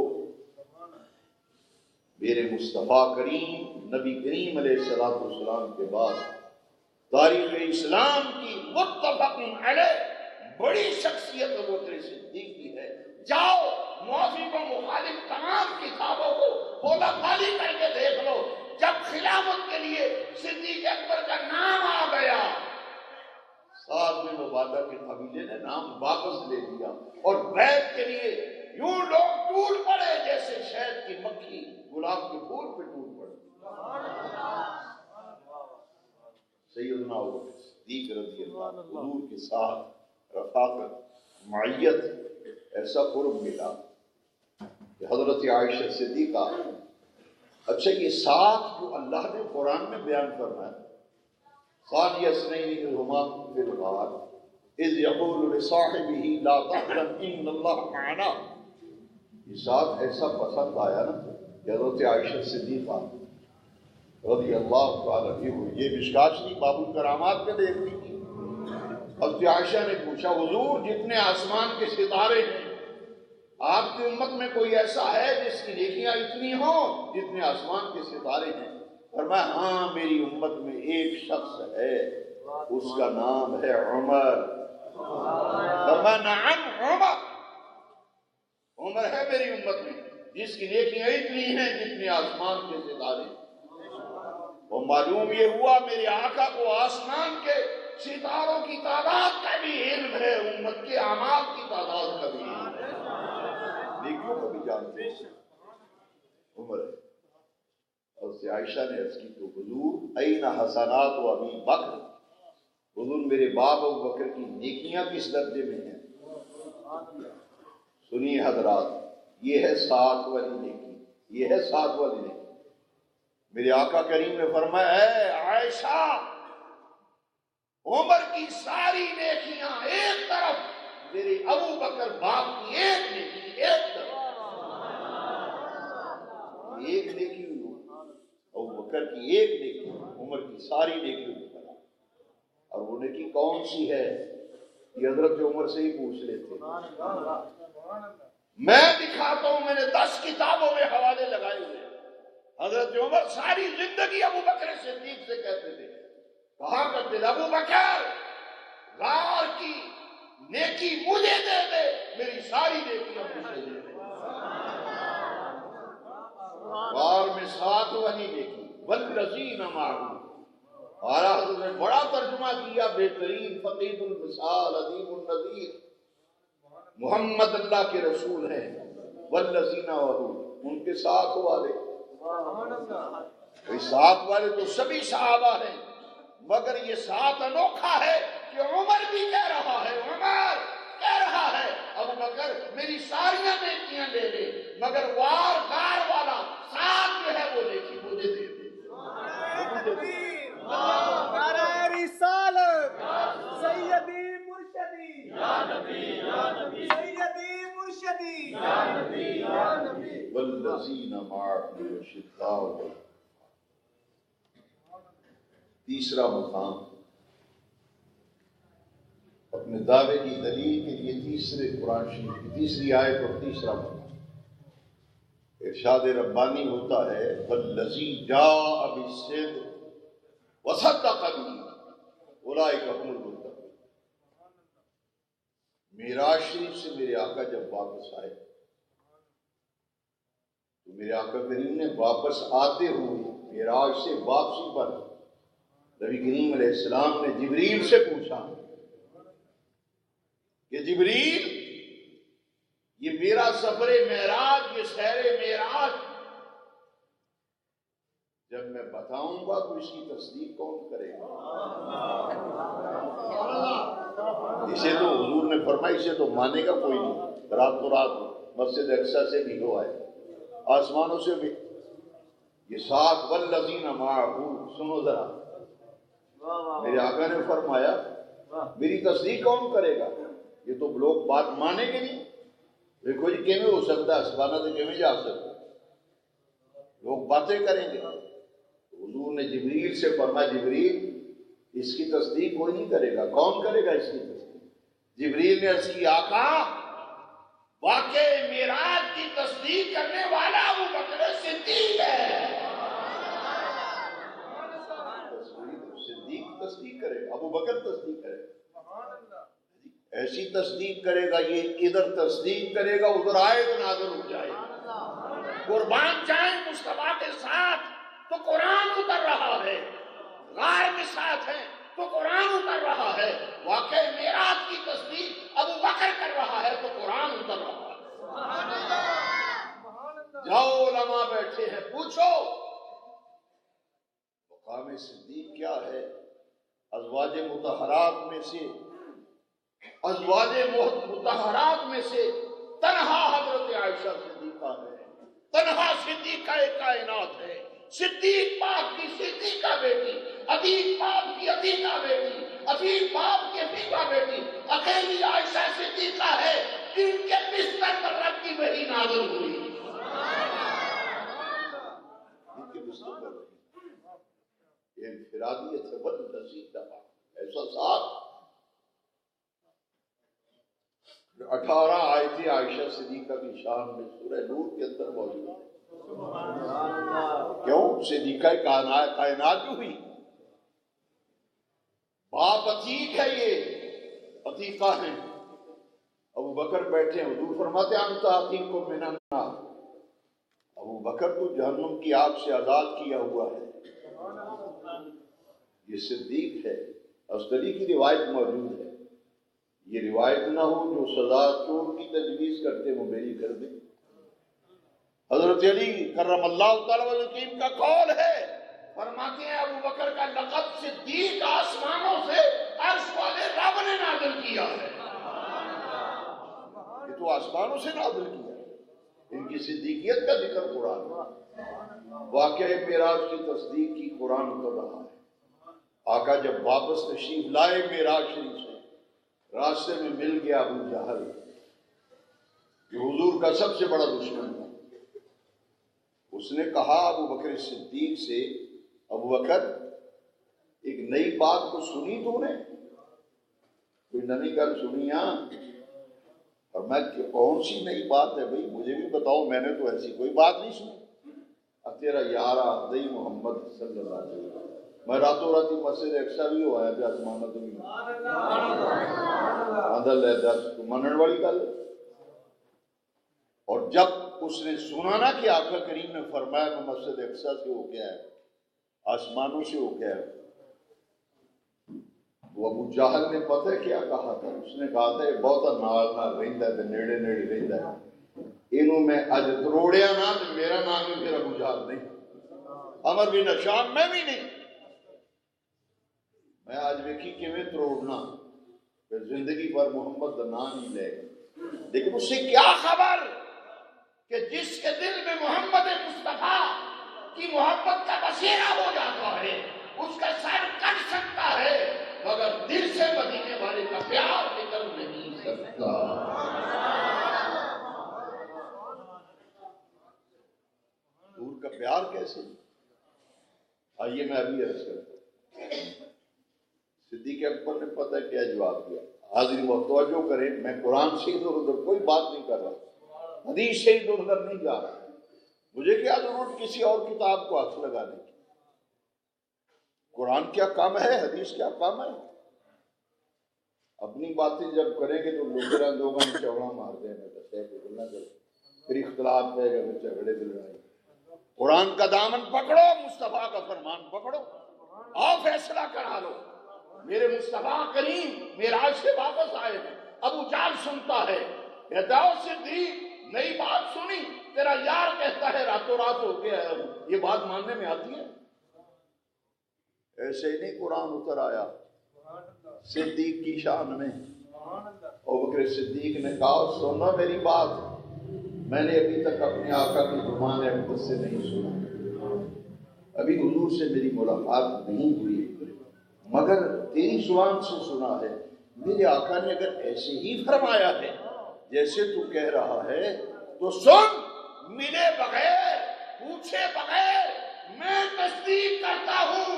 میرے مصطفیٰ کریم نبی کریم علیہ السلام کے بعد تاریخ اسلام کی متفق علیہ بڑی شخصیت ابو بکر صدیق کی ہے۔ جاؤ موافق و مخالف تمام کتابوں کو بولا خالی کر کے دیکھ لو، جب خلافت کے لیے صدیق اکبر کا نام آ گیا، سعد بن عبادہ کے قبیلے نے نام واپس لے لیا اور بیعت کے لیے یوں لوگ ٹوٹ پڑے جیسے شہد کی مکھی گلاب کے پھول پہ ٹوٹ پڑے۔ سیدنا ابو بکر صدیق رضی اللہ عنہ حضور کے ساتھ رفاقت، معیت، ایسا قرب ملا کہ حضرت عائشہ صدیقہ، اچھا یہ ساتھ جو اللہ نے قرآن میں بیان فرمایا، ثانی اثنین اذ ہما فی الغار اذ یقول لصاحبہ لا تحزن ان اللہ معنا، یہ ساتھ ایسا پسند آیا نا کہ حضرت عائشہ صدیقہ رضی اللہ تعالیٰ عنہ، یہ مشکات شریف باب الکرامات میں دیکھتی تھی۔ حضرت عائشہ نے پوچھا حضور جتنے آسمان کے ستارے ہیں، آپ کی امت میں کوئی ایسا ہے جس کی نیکیاں اتنی ہوں جتنے آسمان کے ستارے ہیں؟ فرمایا ہاں میری امت میں ایک شخص ہے، اس کا نام ہے عمر۔ فرمایا نعم عمر، عمر ہے میری امت میں جس کی نیکیاں اتنی ہیں جتنے آسمان کے ستارے ہیں۔ اور معلوم یہ ہوا میرے آقا کو آسمان کے ستاروں کی تعداد کا بھی علم ہے، امت کے اعمال کی تعداد کا بھی علم ہے، نیکیوں کو بھی جانتے ہیں۔ عمر ہے۔ حضرت عائشہ نے عرض کی تو حضور این حسنات و ابی بکر، حضور میرے باپ ابو بکر کی نیکیاں کس درجے میں ہیں؟ سنیے حضرات، یہ ہے ساتھ والی نیکی، یہ ہے ساتھ والی نیکی۔ میرے آقا کریم نے فرمایا اے عائشہ، عمر کی ساری نیکیاں ایک طرف، میرے ابو بکر باپ کی ایک نیکی ایک طرف۔ ایک نیکی ابو بکر کی ایک نیکی، عمر کی ساری نیکیوں کی طرف۔ اور وہ نیکی کون سی ہے یہ حضرت عمر سے ہی پوچھ لیتے۔ میں دکھاتا ہوں، میں نے 10 کتابوں میں حوالے لگائے ہوئے۔ حضرت عمر ساری زندگی ابو بکر صدیق سے کہتے تھے، کہا کرتے تھے ابو بکر غار کی نیکی مجھے دے دے، میری ساری نیکیاں مجھے دے دے۔ غار میں ساتھ وہی نیکی والذین معہ، اور حضرت نے بڑا ترجمہ کیا، بہترین فقید المثال عظیم النظیر محمد اللہ کے رسول ہیں، والذین معہ، ان کے ساتھ والے۔ ساتھ والے تو سبھی صحابہ ہیں، مگر یہ ساتھ انوکھا ہے کہ عمر بھی کہہ رہا ہے، عمر کہہ رہا ہے ابو بکر میری ساریاں نیکیاں لے لے، مگر وار غار والا ساتھ جو ہے وہ نیکی مجھے دے دے۔ نعرہ رسالت سیدی مرشدی یا نبی یا نبی، سیدی مرشدی یا نبی یا نبی، والذین معه اشداء۔ تیسرا مقام اپنے دعوے کی دلیل کے لیے تیسرے قرآن شریف کی تیسری آیت اور تیسرا مقام ارشاد ربانی ہوتا ہے، والذی جاء بالصدق وصدق به اولئک هم المتقون۔ معراج شریف سے میرے آقا جب واپس آئے تو میرے آقا کریم نے واپس آتے ہوئے معراج سے واپسی پر نبی کریم علیہ السلام نے جبریل سے پوچھا کہ جبریل یہ میرا سفر معراج، یہ سیر معراج جب میں بتاؤں گا تو اس کی تصدیق کون کرے گا؟ اسے تو حضور نے فرمایا اسے تو مانے گا کوئی نہیں، رات کو رات مسجد اقصی سے بھی ہو آئے، آسمانوں سے بھی۔ یہ ساتھ والذین معہ، سنو ذرا، میرے آقا نے فرمایا میری تصدیق کون کرے گا؟ یہ تو لوگ بات مانیں گے نہیں. دیکھو جی کیویں ہو سکتا ہے اسمانہ سے کیویں جا سکتا, لوگ باتیں کریں گے. حضور نے جبریل سے فرمایا جبریل اس کی تصدیق کوئی نہیں کرے گا. کون کرے گا اس کی تصدیق؟ جبریل نے عرض کی آقا واقعی معراج کی تصدیق کرنے والا ابو بکر صدیق ہے. صدیق تصدیق کرے گا, ابو بکر تصدیق کرے گا. ایسی تصدیق کرے گا, یہ ادھر تصدیق کرے گا ادھر آیت نازل ہو جائے گا. قربان جائیں مصطفیٰ کے ساتھ تو قرآن اتر رہا ہے, غار میں ساتھ ہیں تو قرآن اتر رہا ہے. واقعی معراج کی تصدیق ابو بکر کر رہا ہے تو قرآن اتر رہا ہے. جاؤ علماء بیٹھے ہیں, پوچھو مقام صدیق کیا ہے. ازواج مطہرات میں سے تنہا حضرت عائشہ صدیقہ ہے, تنہا صدیقہ کائنات ہے. صدیق پاک کی صدیقہ بیٹی, عتیق پاک کی عتیقہ بیٹی, عتیق پاک کی عتیقہ بیٹی اکیلی عائشہ صدیقہ ہے جن کے بستر پر رب کی وحی نازل ہوئی. ان کے بستر پر یہ انفرادیت سے بڑھ نصیب دفعہ ایسا ساتھ 18 آیتیں عائشہ صدیقہ کی شان میں سورہ نور کے اندر موجود ہیں. کیوں صدیقہ کائنات جو ہوئی, باپ عتیق ہے, یہ عتیقہ ہیں. ابو بکر بیٹھے ہیں, حضور فرماتے ہیں انت عتیق من النار. ابو بکر تو جہنم کی آگ سے آزاد کیا ہوا ہے. یہ صدیق ہے. افضلی کی روایت موجود ہے. یہ روایت نہ ہو جو سزا چور کی تجویز کرتے وہ میری کر دیں. حضرت علی کرم اللہ تعالی وجہ کا قول ہے, فرماتے ہیں ابو بکر کا لقب صدیق آسمانوں سے عرش والے رب نے نازل کیا ہے. یہ تو آسمانوں سے نازل کیا ہے. ان کی صدیقیت کا ذکر قرآن میں. واقعہ معراج کی تصدیق کی قرآن اتر رہا ہے. آقا جب واپس تشریف لائے معراج شریف سے, راستے میں مل گیا ابو جہل جو حضور کا سب سے بڑا دشمن تھا. اس نے کہا ابو بکر صدیق سے, ابو بکر ایک نئی بات کو سنی تو نے, کوئی نئی گل سنی؟ ہاں. اور میں کون سی نئی بات ہے بھائی, مجھے بھی بتاؤ, میں نے تو ایسی کوئی بات نہیں سنی. اب تیرا یار آدھئی محمد صلی اللہ علیہ وسلم, میں راتوں راتی مسجد اقصی بھی ہوا ہے پہ آسمانہ تو نہیں اندر لے دس تو منن والی گل. اور جب اس نے سنا نا کہ آقا کریم نے فرمایا میں مسجد اقصی سے ہو گیا ہے, آسمانوں سے ہو گیا ہے, وہ ابو جہل نے پتہ کیا کہا تھا؟ اس نے کہا تھا یہ بہت نال نال رہندا ہے, نیڑے نیڑے رہندا ہے, اینوں میں اج تروڑیا نہ تو میرا نام بھی پھر ابو جہل نہیں, عمر بن ہشام میں بھی نہیں. میں آج ویکھی کیویں تروڑنا, پھر زندگی پر محمد کا نام ہی لے گا. لیکن اس سے کیا خبر کہ جس کے دل میں محمد مصطفیٰ کی محبت کا بسیرا ہو جاتا ہے اس کا سر کٹ سکتا ہے مگر دل سے مدینے والے کا پیار نکل نہیں سکتا. حضور کا پیار کیسے؟ آئیے میں ابھی عرض کرتا ہوں. صدیق اکبر نے پتہ کیا جواب دیا. حاضرین توجہ کریں, میں قرآن سے ادھر ادھر کوئی بات نہیں کر رہا, حدیث سے ادھر ادھر نہیں جا رہا. مجھے کیا ضرورت کسی اور کتاب کو ہاتھ لگانے کی. قرآن کیا کام ہے, حدیث کیا کام ہے. اپنی باتیں جب کریں گے تو لوگوں میں چوڑا مار دیں گے, پھر اختلاف ہے گا, جھگڑے دل رہے. قرآن کا دامن پکڑو, مصطفیٰ کا فرمان پکڑو, اور فیصلہ کرا لو. میرے مصطفیٰ کریم معراج سے واپس آئے ہیں. ابو جہل سنتا ہے, کہتا ہے صدیق نئی بات سنی, تیرا یار کہتا ہے راتوں رات ہو گیا ہے, یہ بات ماننے میں آتی ہے؟ ایسے ہی نہیں قرآن اتر آیا صدیق کی شان میں. ابو بکر صدیق نے کہا سنو میری بات, میں نے ابھی تک اپنے آقا کی زبان اقدس سے نہیں سنا, ابھی حضور سے میری ملاقات نہیں ہوئی, مگر تیری زبان سے سنا ہے. میرے آقا نے اگر ایسے ہی فرمایا ہے جیسے تو کہہ رہا ہے تو سن، ملے بغیر پوچھے بغیر میں تصدیق کرتا ہوں،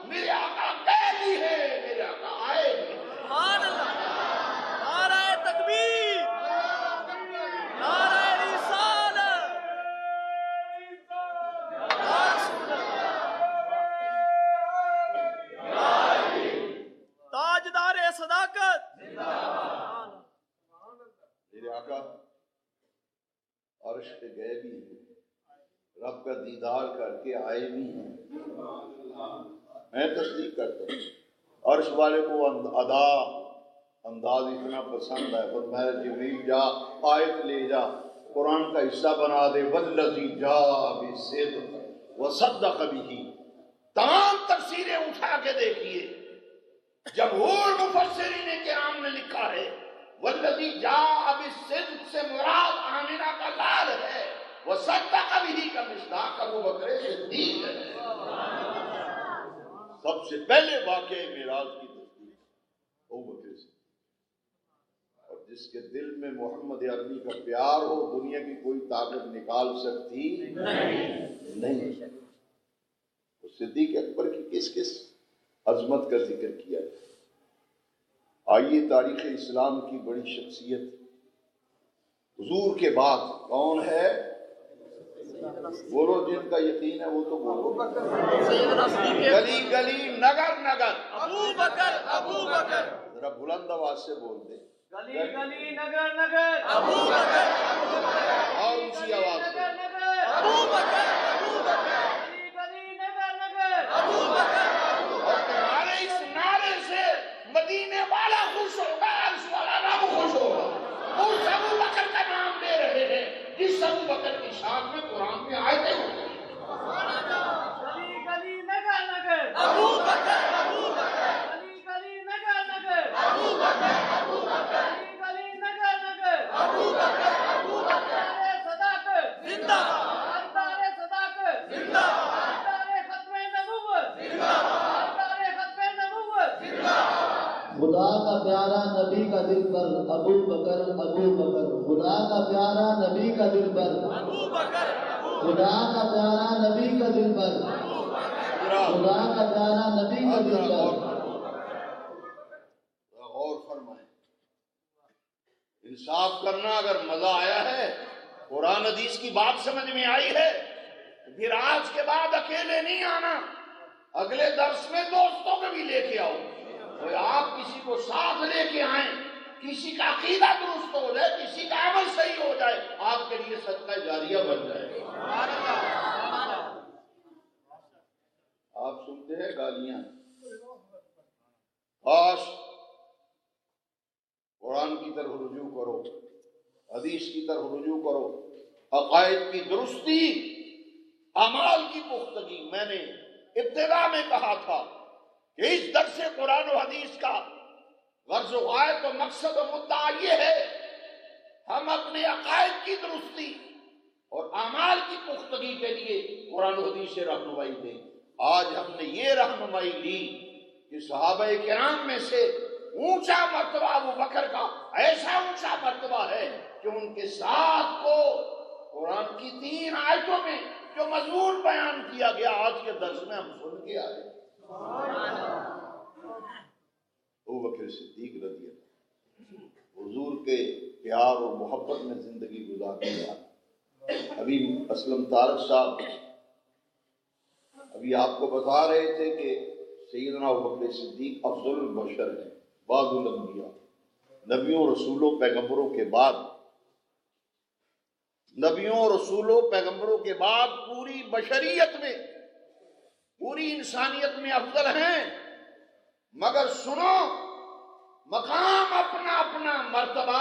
میرے آقا گئے بھی ہے، میرے آقا آئے بھی ہیں۔ سبحان اللہ، نعرہ تکبیر، نعرہ رسالت، یا رسول اللہ، تاجدار صداقت، میرے آقا عرش پہ گئے بھی ہیں، رب کا دیدار کر کے آئے بھی ہیں، میں تصدیق کرتا ہوں۔ عرش والے کو ادا انداز اتنا پسند ہے، فرمایا جبریل جا آیت لے جا، قرآن کا حصہ بنا دے، والذی جاء بالصدق وصدق بہ۔ تمام تفسیریں اٹھا کے دیکھیے، جمہور مفسرین کرام نے لکھا ہے والذی جاء بالصدق سے مراد آمنہ کا لال ہے، وصدق بہ کا مصداق ابو بکر صدیق ہے۔ سب سے پہلے واقعہ معراج کی تصدیق ابو بکر صدیق، اور جس کے دل میں محمد عربی کا پیار ہو دنیا کی کوئی طاقت نکال سکتی نہیں۔ صدیق اکبر کی کس کس عظمت کا ذکر کیا ہے؟ آئیے تاریخ اسلام کی بڑی شخصیت حضور کے بعد کون ہے؟ بولو، جن کا یقین ہے وہ تو بولو۔ گلی گلی نگر نگر ابو بکر، ابو بکر، ذرا بلند آواز سے بول دے، گلی گلی نگر نگر ابو بکر، ابو بکر، اور اونچی آواز سے، ابو بکر، ابو بکر، گلی گلی نگر نگر ابو بکر، اور تمہارے اس نعرے سے مدینے والا خوش ہوگا، عرش والا رب خوش ہوگا۔ اس ابو بکر کا نام لے رہے ہیں جس ابو بکر کی شان میں قرآن میں آیتیں ہوتی ہیں۔ گلی گلی نگر نگر ابو بکر، ابو بکر، گلی گلی نگر نگر ابو بکر، ابو بکر، گلی گلی نگر نگر ابو بکر، ابو بکر، تاجدار صداقت زندہ باد، تاجدار صداقت زندہ باد، تاجدار ختم نبوت زندہ باد، تاجدار ختم نبوت زندہ باد۔ خدا کا پیارا نبی کا دل پر ابو بکر، ابو بکر، خدا کا پیارا نبی کا دل پر ابو بکر، خدا کا پیارا نبی کا دل پر خدا کا پیارا نبی کا دل پر۔ غور فرمائیں، انصاف کرنا، اگر مزہ آیا ہے، قرآن حدیث کی بات سمجھ میں آئی ہے، پھر آج کے بعد اکیلے نہیں آنا، اگلے درس میں دوستوں کو بھی لے کے آؤ، اور آپ کسی کو ساتھ لے کے آئیں، کسی کا عقیدہ درست ہو جائے، کسی کا عمل صحیح ہو جائے، آپ کے لیے صدقہ جاریہ بن جائے۔ آپ سنتے ہیں گالیاں، کاش قرآن کی طرف رجوع کرو، حدیث کی طرف رجوع کرو، عقائد کی درستی، اعمال کی پختگی۔ میں نے ابتدا میں کہا تھا کہ اس درس قرآن و حدیث کا غرض و غایت و مقصد و مدعا یہ ہے، ہم اپنے عقائد کی درستی اور اعمال کی پختگی کے لیے قرآن و حدیث سے رہنمائی دیں۔ آج ہم نے یہ رہنمائی لی کہ صحابہ کرام میں سے اونچا مرتبہ ابو بکر کا ایسا اونچا مرتبہ ہے کہ ان کے ساتھ کو قرآن کی 3 آیتوں میں جو مضمون بیان کیا گیا آج کے درس میں ہم سن کے آئے۔ ابو بکر صدیق رضی اللہ حضور کے پیار اور محبت میں زندگی گزارنے والا۔ ابھی اسلم طارق صاحب ابھی آپ کو بتا رہے تھے کہ سیدنا ابو بکر صدیق افضل البشر ہیں، بعض الانبیاء، نبیوں رسولوں پیغمبروں کے بعد، نبیوں رسولوں پیغمبروں کے بعد پوری بشریت میں، پوری انسانیت میں افضل ہیں، مگر سنو، مقام اپنا اپنا، مرتبہ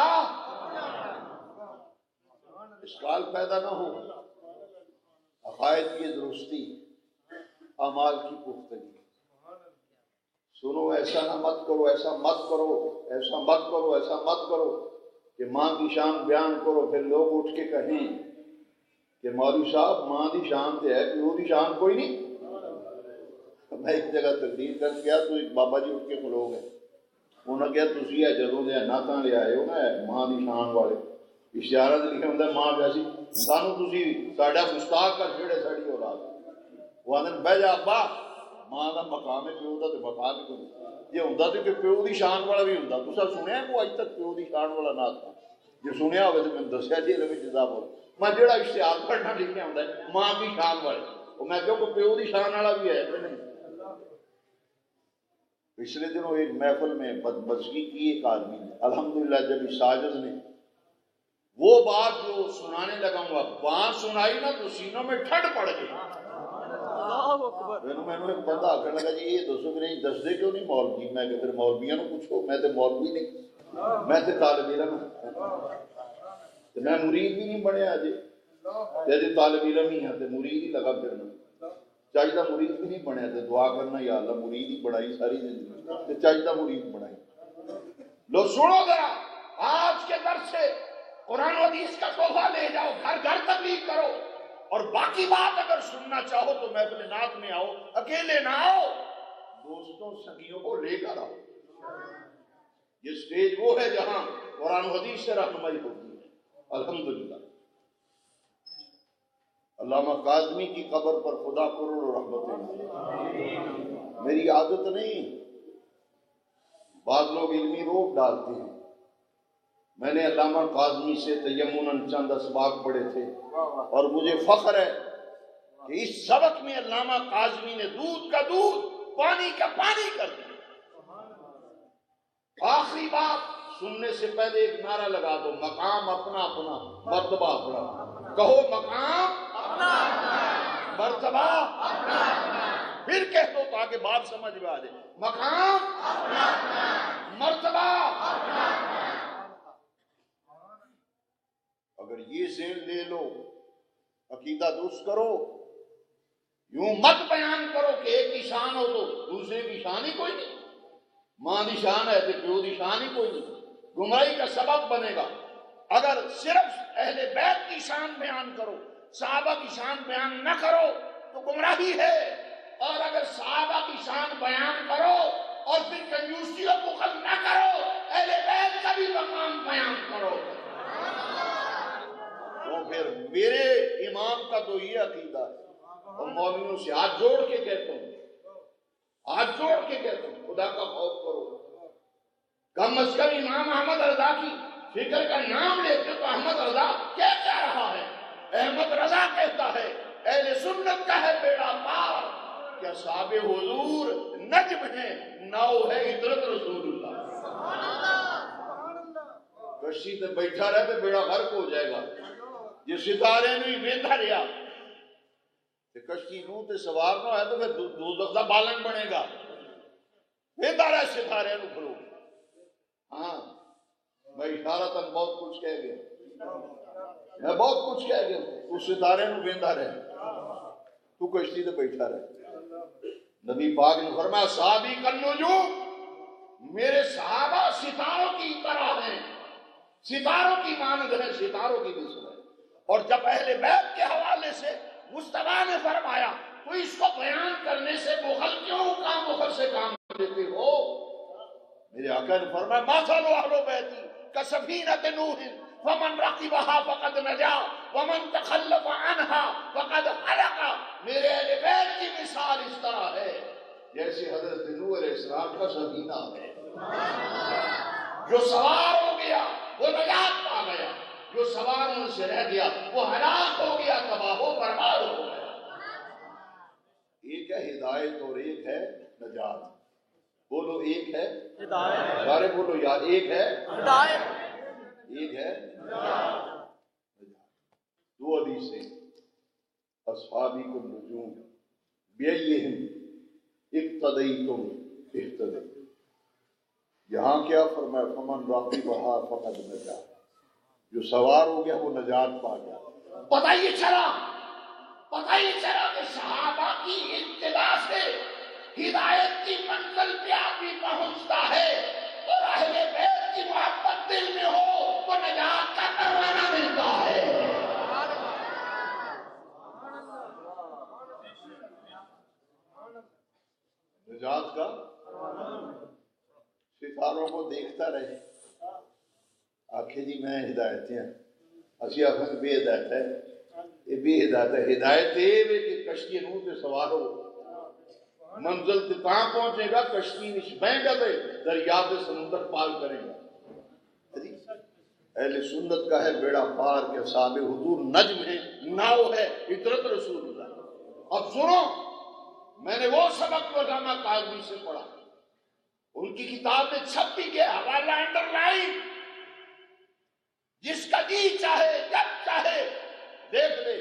اشکال پیدا نہ ہو، عقائد کی درستی، اعمال کی پختگی۔ سنو، ایسا نہ مت کرو، ایسا مت کرو، ایسا مت کرو، ایسا مت کرو کہ ماں کی شان بیان کرو، پھر لوگ اٹھ کے کہیں کہ مولوی صاحب ماں دی شان تے ہے، پیو دی شان کوئی نہیں۔ میں ایک جگہ تقریر کر گیا تو ایک بابا جی اٹھ کے کھلو گئے، انہوں نے کہا تسی جدوں دے نعتاں لے آئے ہو نا ماں دی شان والے اشارہ تے لکھا ہوندا ماں ویسی سانو تسی ساڈا گستاخ کر چھڑے ساڈی اولاد وہ آدھے بہ جا ابا ماں دا مقام ہے پیو دا تے مقام ہی کوئی یہ ہوندا تے کہ پیو دی شان والا بھی ہوندا تساں سنیا کوئی اج تک پیو دی شان والا نعت جے سنیا ہوئے تے میں دسیا جی لوگ جزا بول میں جڑا اشتہار پڑھنا لکھیا ہوندا ہے ماں دی شان والے وہ میں کہوں کہ پیو دی شان والا بھی ہے کہ نہیں. پچھلے دنوں ایک محفل میں بدمزگی کی ایک آدمی نے الحمدللہ جب اس ساجد نے وہ بات جو سنانے لگا ہوں بات سنائی نا تو سینوں میں ٹھنڈ پڑ گئی. میں نے ایک بندہ آخر لگا جی یہ دسو کہ نہیں دس دے کیوں نہیں مولوی میں کہ پھر مولویوں نے پوچھو میں تو مولوی نہیں میں تو طالب علم میں مرید بھی نہیں بنیا جی جی طالب علم ہی ہے تو مرید ہی لگا پھرنا چاہیدہ مرید بھی نہیں بنیا تو دعا کرنا یا اللہ مرید ہی بڑھائی ساری زندگی چاہیدہ مرید بڑھائی. لو سنو ذرا آج کے درس سے قرآن و حدیث کا تحفہ لے جاؤ گھر گھر تبلیغ کرو اور باقی بات اگر سننا چاہو تو محفل نعت میں آؤ اکیلے نہ آؤ دوستوں سنگیوں کو لے کر آؤ. یہ سٹیج وہ ہے جہاں قرآن و حدیث سے رہنمائی ہوتی ہے. الحمدللہ علامہ کاظمی کی قبر پر خدا کروڑ رحمتیں. میری عادت نہیں بعض لوگ علمی روپ ڈالتے ہیں میں نے علامہ کاظمی سے تیمناً چند اسباق پڑھے تھے اور مجھے فخر ہے کہ اس سبق میں علامہ کاظمی نے دودھ کا دودھ پانی کا پانی کر دیا. آخری بات سننے سے پہلے ایک نعرہ لگا دو مقام اپنا اپنا مرتبہ اپنا کہو مقام اپنا مرتبہ اپنا پھر کہہ دو تاکہ بات سمجھ میں آ جائے مقام اپنا مرتبہ اپنا. اگر یہ ذہن لے لو عقیدہ درست کرو یوں مت بیان کرو کہ ایک کی شان ہو تو دوسرے کی شان ہی کوئی نہیں. ماں دی شان ہے تو پیو دی شان ہی کوئی نہیں. گمراہی کا سبب بنے گا. اگر صرف اہل بیت کی شان بیان کرو صحابہ کی شان بیان نہ کرو تو گمراہی ہے. اور اگر صحابہ کی شان بیان کرو اور پھر کنجوسی و بخل نہ کرو اہل بیت کا بھی مقام بیان کرو تو پھر میرے امام کا تو یہ عقیدہ ہے. اور مولویوں سے ہاتھ جوڑ کے کہتا ہوں ہاتھ جوڑ کے کہتا ہوں خدا کا خوف کرو. کم از کم امام احمد رضا کی فکر کا نام لیتے تو احمد رضا کیا کہہ رہا ہے. احمد رضا کہتا ہے اہل سنت کا ہے بیڑا پار کیا صحاب حضور نجم ہے ناؤ ہے ہجرت رسول اللہ. کشتی تے بیٹھا رہے تو بیڑا غرق ہو جائے گا. یہ ستارے نہیں ویندا رہیا کشتی نو تے سوار نہ ہے تو پھر دوزخ دا بالن بنے گا. ویندا رہے ستارے نو کھلو. ہاں میں اشارتاً بہت کچھ کہہ گیا میں بہت کچھ کہہ گیا. اس ستارے نو ویندا رہے تو کشتی تے بیٹھا رہے. نبی پاک نے فرمایا صحابی کا نجوم میرے صحابہ ستاروں کی طرح ہیں ستاروں کی مانند ہے ستاروں کی مثل ہے. اور جب اہل بیت کے حوالے سے مصطفیٰ نے فرمایا تو اس کو بیان کرنے سے بخل کیوں کام بخل سے کام لیتے ہو. میرے آقا نے فرمایا مثل اہل بیتی کسفینۃ نوح فمن رکبها فقد نجا ومن تخلف عنها فقد ہلک. میرے اہل بیت کی مثال اس طرح ہے جیسے حضرت نوح علیہ السلام کا سفینہ ہے. جو سوار ہو گیا وہ نجات پا گیا جو سوار ان سے رہ گیا وہ ہلاک ہو گیا تباہ و برباد ہو گیا. ایک ہے ہدایت اور ایک ہے نجات. بولو ایک ہے ہدایت سارے بولو یار ایک ہے ہدایت ایک ہے نجات. دو حدیثیں اصحابکم النجوم بیئہم اقتدیتم اہتدیتم. یہاں کیا فرمایا فمن رکبہا فقد نجا جو سوار ہو گیا وہ نجات پا گیا. پتہ یہ چلا کہ صحابہ کی ابتدا سے ہدایت کی منزل پہ آدمی پہنچتا ہے اور اہل بیت کی محبت دل میں ہو تو نجات کا پروانہ ملتا ہے. نجات کا ساروں کو دیکھتا رہے آخے جی میں ہدایتیں اسی آخر بے ہدایت ہے یہ بے ہدایت ہے ہدایت یہ کہ کشتی نو تے سوار ہو منزل تے تاں پہنچے گا کشتی وچ بہے گا تے دریا تے سمندر پار کرے گا اہل سنت کا ہے بیڑا پار کے اصحاب حضور نجم ہے ناؤ ہے اطرت رسول اللہ اب سنو میں نے وہ سبق علامہ کاظمی سے پڑھا ان کی کتاب میں چھپ بھی گیا حوالہ انڈر لائن جس کا جی چاہے جب چاہے دیکھ لے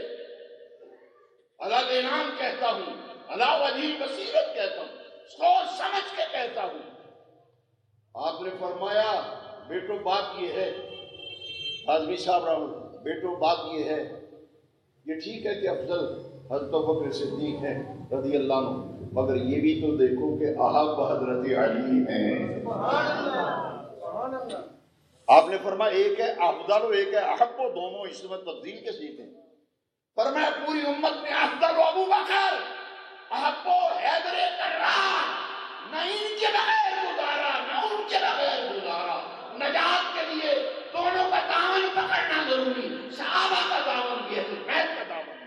اللہ کا انعام کہتا ہوں اللہ وجیب بصیرت کہتا ہوں سوچ سمجھ کے کہتا ہوں آپ نے فرمایا بیٹو بات یہ ہے آدمی صاحب رحمت بیٹو بات یہ ہے یہ ٹھیک ہے کہ افضل حضرت ابوبکر صدیق ہے رضی اللہ عنہ مگر یہ بھی تو دیکھو کہ احب حضرت علی ہیں آپ نے فرمایا ایک ہے افضل و ایک ہے احب و دونوں اس میں تبدیل کے سیکھیں فرمایا پوری امت میں افضل و ابو بکر احب و حیدر کرار نہ ان کے بغیر گزارا نہ ان کے بغیر گزارا نجات کے لیے دونوں کا دامن پکڑنا ضروری صحابہ کا دامن بھی ہے بیت کا دامن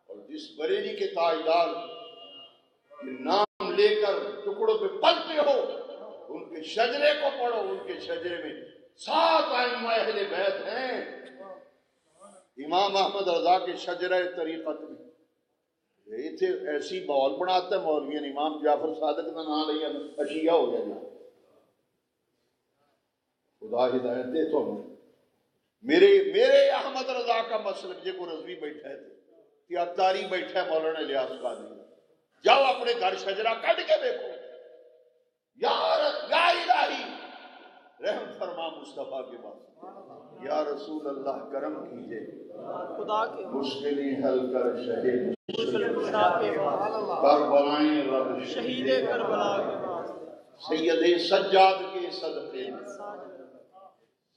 اور جس بریلی کے تاجدار کے نام لے کر ٹکڑوں پہ پلتے ہو ان کے شجرے کو پڑھو ان کے شجرے میں 7 ائمہ اہل بیت ہیں امام احمد رضا کے شجرہ طریقت میں یہ تھے ایسی بول بناتا ہے مولوی امام جعفر صادق کا نام لیا اشیاء ہو گیا خدا ہدایت دے تو میرے احمد رضا کا مسلک جے کو رضوی بیٹھا ہے کہ اتاری بیٹھا ہے مولانا الیاس قادری جاؤ اپنے گھر شجرہ کٹ کے دیکھو یا الہی رحم فرما مصطفیٰ کے بعد یا رسول اللہ کرم کیجئے خدا کے مشکلیں حل کر شہید کربلائیں رب شہید کربلا کے بعد سید سجاد کے صدقے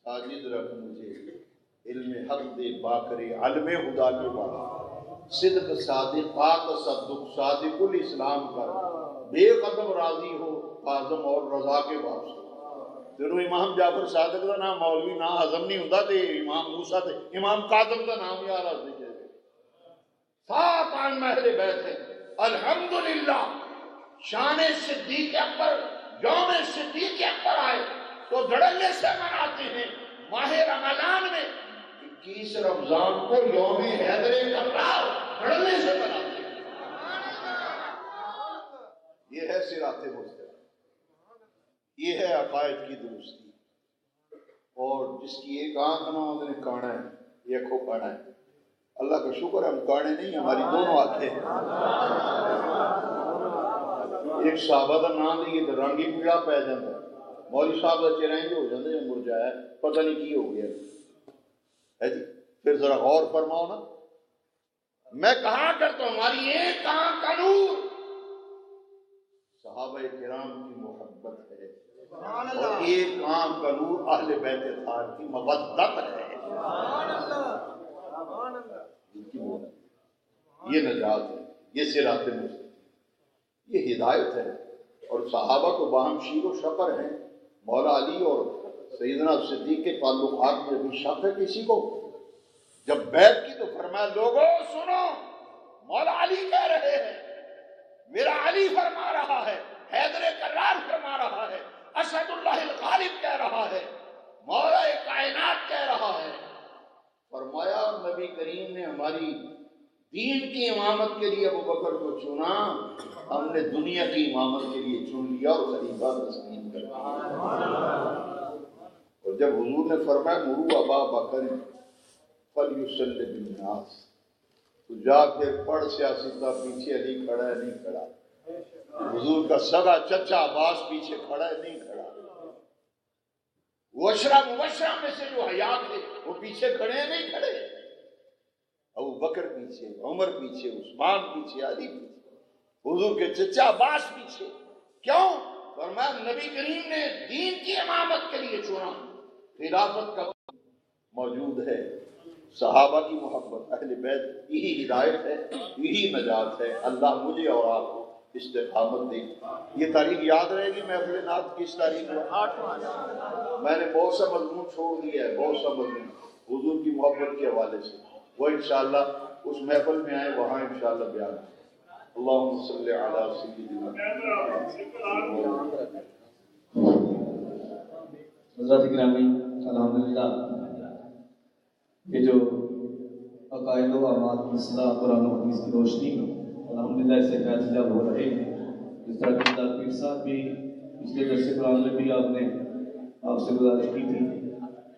ساجد رکھ مجھے علم حق دے باکرے علم خدا کے بعد صدق صادق تصدق صادق الاسلام کر بے قدم راضی ہو اعظم اور رضا کے واسطے تیرو امام جعفر صادق کا نام مولوی نہ ہضم نہیں ہوتا تے امام موسیٰ تے امام کاظم کا نام یار آج نہیں کہتے 7 ائمہ اہل بیت ہیں الحمدللہ شان صدیق اکبر یوم صدیق اکبر آئے تو دھڑلے سے مناتے ہیں ماہ رمضان میں 21 رمضان کو یوم حیدر کرار دھڑلے سے مناتے ہیں یہ ہے صراط مستقیم یہ ہے عقائد کی درستی اور جس کی ایک آنکھ نہ ہو نے کانا ہے ایک ہو کانا ہے اللہ کا شکر ہم کانے نہیں ہماری دونوں آنکھیں ہیں ایک صحابہ کا نام لیے تو رنگ ہی پیڑا پی جاتا ہے مولوی صاحب کا چہرہ ہی ہو جاتے ہیں مرجایا پتہ نہیں کی ہو گیا ہے جی پھر ذرا غور فرماؤ نا میں کہا کرتا ہوں ہماری ایک آنکھ کا نور صحابہ کرام کی محبت ہے اور ایک آنکھ کا نور اہل بیت اطہار کی مودت ہے یہ نجات ہے یہ صراط مستقیم یہ ہدایت ہے اور صحابہ کو باہم شیر و شفر ہیں مولا علی اور سیدنا صدیق کے تعلقات میں بھی شک ہے کسی کو جب بیعت کی تو فرمایا لوگوں سنو مولا علی کہہ رہے ہیں میرا علی فرما رہا ہے حیدر کرار فرما رہا ہے اسد اللہ الغالب کہہ رہا ہے مولا کائنات کہہ رہا ہے فرمایا نبی کریم نے ہماری دین کی امامت کے لیے ابو بکر کو چنا ہم نے دنیا کی امامت کے لیے چن لیا اور خلیفہ تسلیم کر دیا اور جب حضور نے فرمایا مرو ابا بکر فلیصلی بالناس تو جا پھر پڑھ سیاستہ پیچھے علی کھڑا ہے نہیں کھڑا حضور کا سگا چچا عباس پیچھے کھڑا ہے نہیں کھڑا وہ اشرا مبشرہ میں سے جو حیات تھے وہ پیچھے کھڑے ہیں نہیں کھڑے ابو بکر پیچھے عمر پیچھے عثمان پیچھے علی پیچھے حضور کے چچا عباس پیچھے کیوں فرمایا نبی کریم نے دین کی امامت کے لیے چنا خلافت کا موجود ہے صحابہ کی محبت اہل بیت یہی ہدایت ہے یہی نجات ہے اللہ مجھے اور آپ کو استقامت دے. یہ تاریخ یاد رہے گی. محفل نعت کس تاریخ کو؟ 8 میں نے بہت سا مضمون چھوڑ دیا ہے، بہت سا مضمون حضور کی محبت کے حوالے سے. وہ انشاءاللہ اس محفل میں آئے، وہاں انشاءاللہ بیان. اللہم صلی علی سیدنا. حضرات گرامی، الحمدللہ یہ جو عقائد و اعمال کی اصلاح قرآن و حدیث کی روشنی الحمدللہ اس سے فیض یاب ہو رہے ہیں. جس طرح کہ پیر صاحب بھی پچھلے درس قرآن میں بھی آپ نے آپ سے گزارش کی تھی،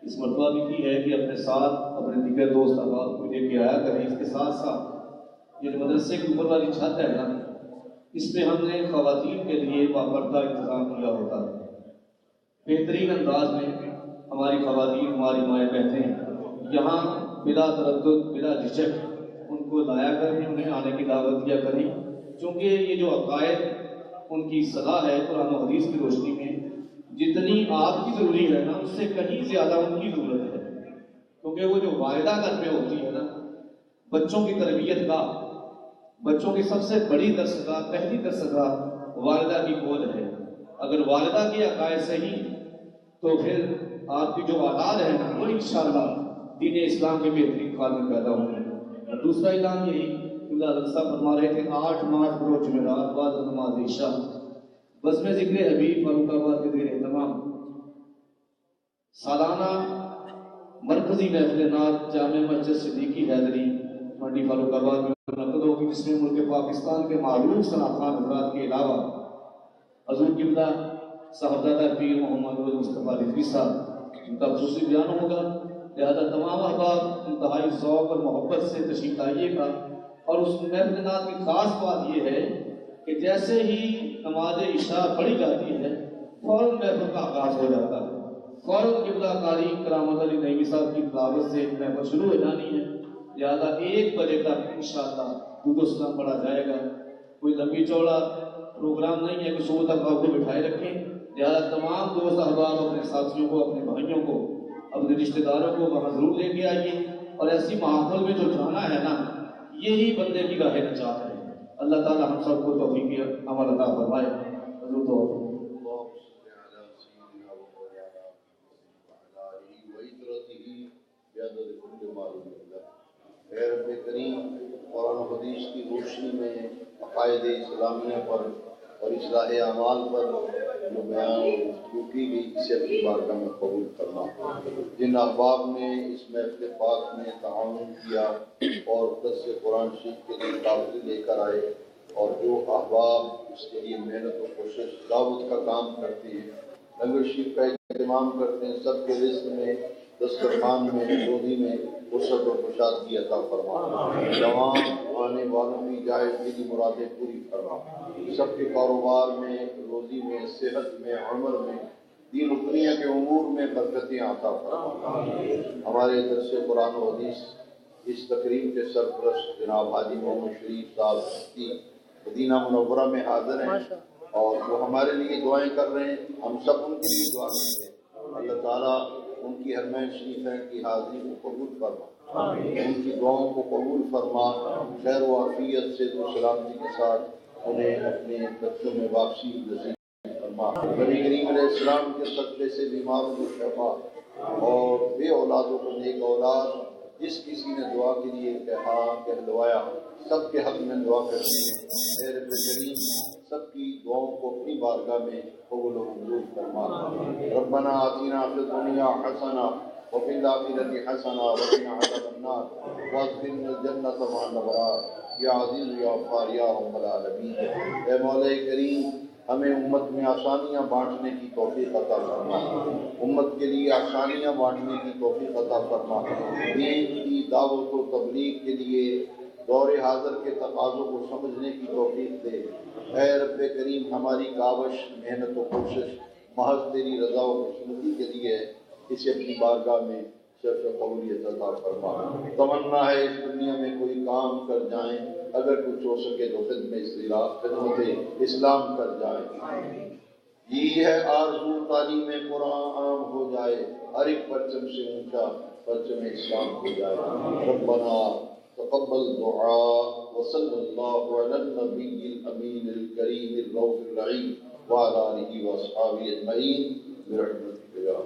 اس مرتبہ بھی کی ہے کہ اپنے ساتھ اپنے دیگر دوست احباب کو لے کے آیا کریں. اس کے ساتھ ساتھ یہ جو مدرسے کی اوپر والی چھت ہے نا، اس میں ہم نے خواتین کے لیے باپردہ انتظام کیا ہوتا ہے. بہترین انداز میں ہماری خواتین، ہماری مائیں بہنیں یہاں بلا تردد بلا جھجک ان کو لایا کریں، انہیں آنے کی دعوت دیا کریں. چونکہ یہ جو عقائد ان کی صلاح ہے قرآن و حدیث کی روشنی میں، جتنی آپ کی ضروری ہے نا اس سے کہیں زیادہ ان کی ضرورت ہے. کیونکہ وہ جو والدہ گھر پہ ہوتی ہے نا، بچوں کی تربیت کا، بچوں کی سب سے بڑی درسگاہ، پہلی درسگاہ والدہ کی گود ہے. اگر والدہ کے عقائد صحیح تو پھر آپ کی جو اولاد ہے نا وہ انشاءاللہ دین اسلام کے بہترین خادم پیدا ہوں گے. اور دوسرا اعلان یہی کہ حضرت صاحب فرما رہے تھے 8 مارچ بروز جمعرات بعد از نماز عشاء بزم ذکر حبیب فاروق آباد کے زیر اہتمام سالانہ مرکزی محفل نعت جامع مسجد صدیقی حیدری منڈی فاروق آباد میں منعقد ہوگی، جس میں ملک پاکستان کے معروف ثناء خوان حضرات کے علاوہ حضور قبلہ صاحبزادہ پیر محمد روز مصطفیٰ رضوی صاحب ان کا خصوصی بیان ہوگا. لہذا تمام احباب انتہائی ذوق اور محبت سے تشریف لائیے گا. اور اس محفل نعت کی خاص بات یہ ہے کہ جیسے ہی نماز عشاء پڑھی جاتی ہے فوراً محفل کا آغاز ہو جاتا ہے. فوراً قبلہ قاری کرامت علی نعیمی صاحب کی تلاوت سے محفل شروع ہو جانی ہے. لہذا 1 بجے تک انشاءاللہ درود و سلام پڑھا جائے گا. کوئی لمبی چوڑا پروگرام نہیں ہے کہ صبح تک آپ کو بٹھائے رکھیں. لہذا تمام دوست احباب اپنے ساتھیوں کو، اپنے بھائیوں کو، اپنے رشتہ داروں کو وہاں ضرور لے کے آئیے. اور ایسی محافل میں جو جانا ہے نا، یہی بندے کی راہ نجات ہے. اللہ تعالی ہم سب کو توفیق عمل عطا فرمائے. حضور تو اے رب کریم، قرآن و حدیث کی روشنی میں عقائد اسلامیہ پر اور اصلاح اعمال پر جو بیان گفتگو کی گئی، اسے اپنی بارگاہ میں قبول کرنا. جن احباب نے اس محفل پاک میں تعاون کیا اور درس قرآن شریف کے لیے قابل لے کر آئے، اور جو احباب اس کے لیے محنت و کوشش دعوت کا کام کرتے ہیں، لنگر شریف کا اہتمام کرتے ہیں، سب کے رزق میں، دسترخوان میں، روزی میں وسعت و کشادگی عطا فرما. جوان آنے والوں کی جائز دلی مرادیں پوری فرما. سب کے کاروبار میں، روزی میں، صحت میں، عمر میں، دین و دنیا کے امور میں برکتیں عطا فرما. ہمارے درس قرآن و حدیث اس تقریب کے سرپرست جناب حاجی محمد شریف صاحب کی مدینہ منورہ میں حاضر ہیں اور وہ ہمارے لیے دعائیں کر رہے ہیں. ہم سب ان کے لیے دعا کرتے ہیں. اللہ تعالیٰ ان کی حرمین شریفین کی حاضری کو قبول فرما، ان کی دعاؤں کو قبول فرما. خیر و عافیت سے تو سلامتی کے ساتھ انہیں اپنے بچوں میں واپسی نصیب فرما. نبی کریم علیہ السلام کے صدقے سے بیماروں کو شفا اور بے اولادوں کو نیک اولاد. جس کسی نے دعا کے لیے کہلوایا، سب کے حق میں دعا کرتے ہیں. اے رب کریم، سب کی دعاؤں کو اپنی بارگاہ میں قبول و منظور فرما. ربنا آتنا فی الدنیا حسنہ وفی الآخرۃ حسنہ وقنا عذاب النار وادخلنا الجنۃ مع الابرار یا عزیز یا غفار یا رب العالمین. اے مولا کریم، ہمیں امت میں آسانیاں بانٹنے کی توفیق عطا فرما. امت کے لیے آسانیاں بانٹنے کی توفیق عطا فرما. دین کی دعوت و تبلیغ کے لیے دور حاضر کے تقاضوں کو سمجھنے کی توفیق دے. اے رب کریم، ہماری کاوش، محنت و کوشش محض تیری رضا و خوشنودی کے لیے ہے. اسے اپنی بارگاہ میں شرف قبولیت عطا فرما. تمنا ہے اس دنیا میں کوئی کام کر جائیں، اگر کچھ ہو سکے تو خدمت اسلام کر جائیں. یہ ہے آرزو تعلیم قرآن عام ہو جائے، ہر ایک پرچم سے اونچا پرچم اسلام ہو جائے. ربنا تقبل دعاء وصلی اللہ علی النبی الامین الکریم الرؤوف الرحیم وعلی آلہ واصحابہ اجمعین برحمتک یا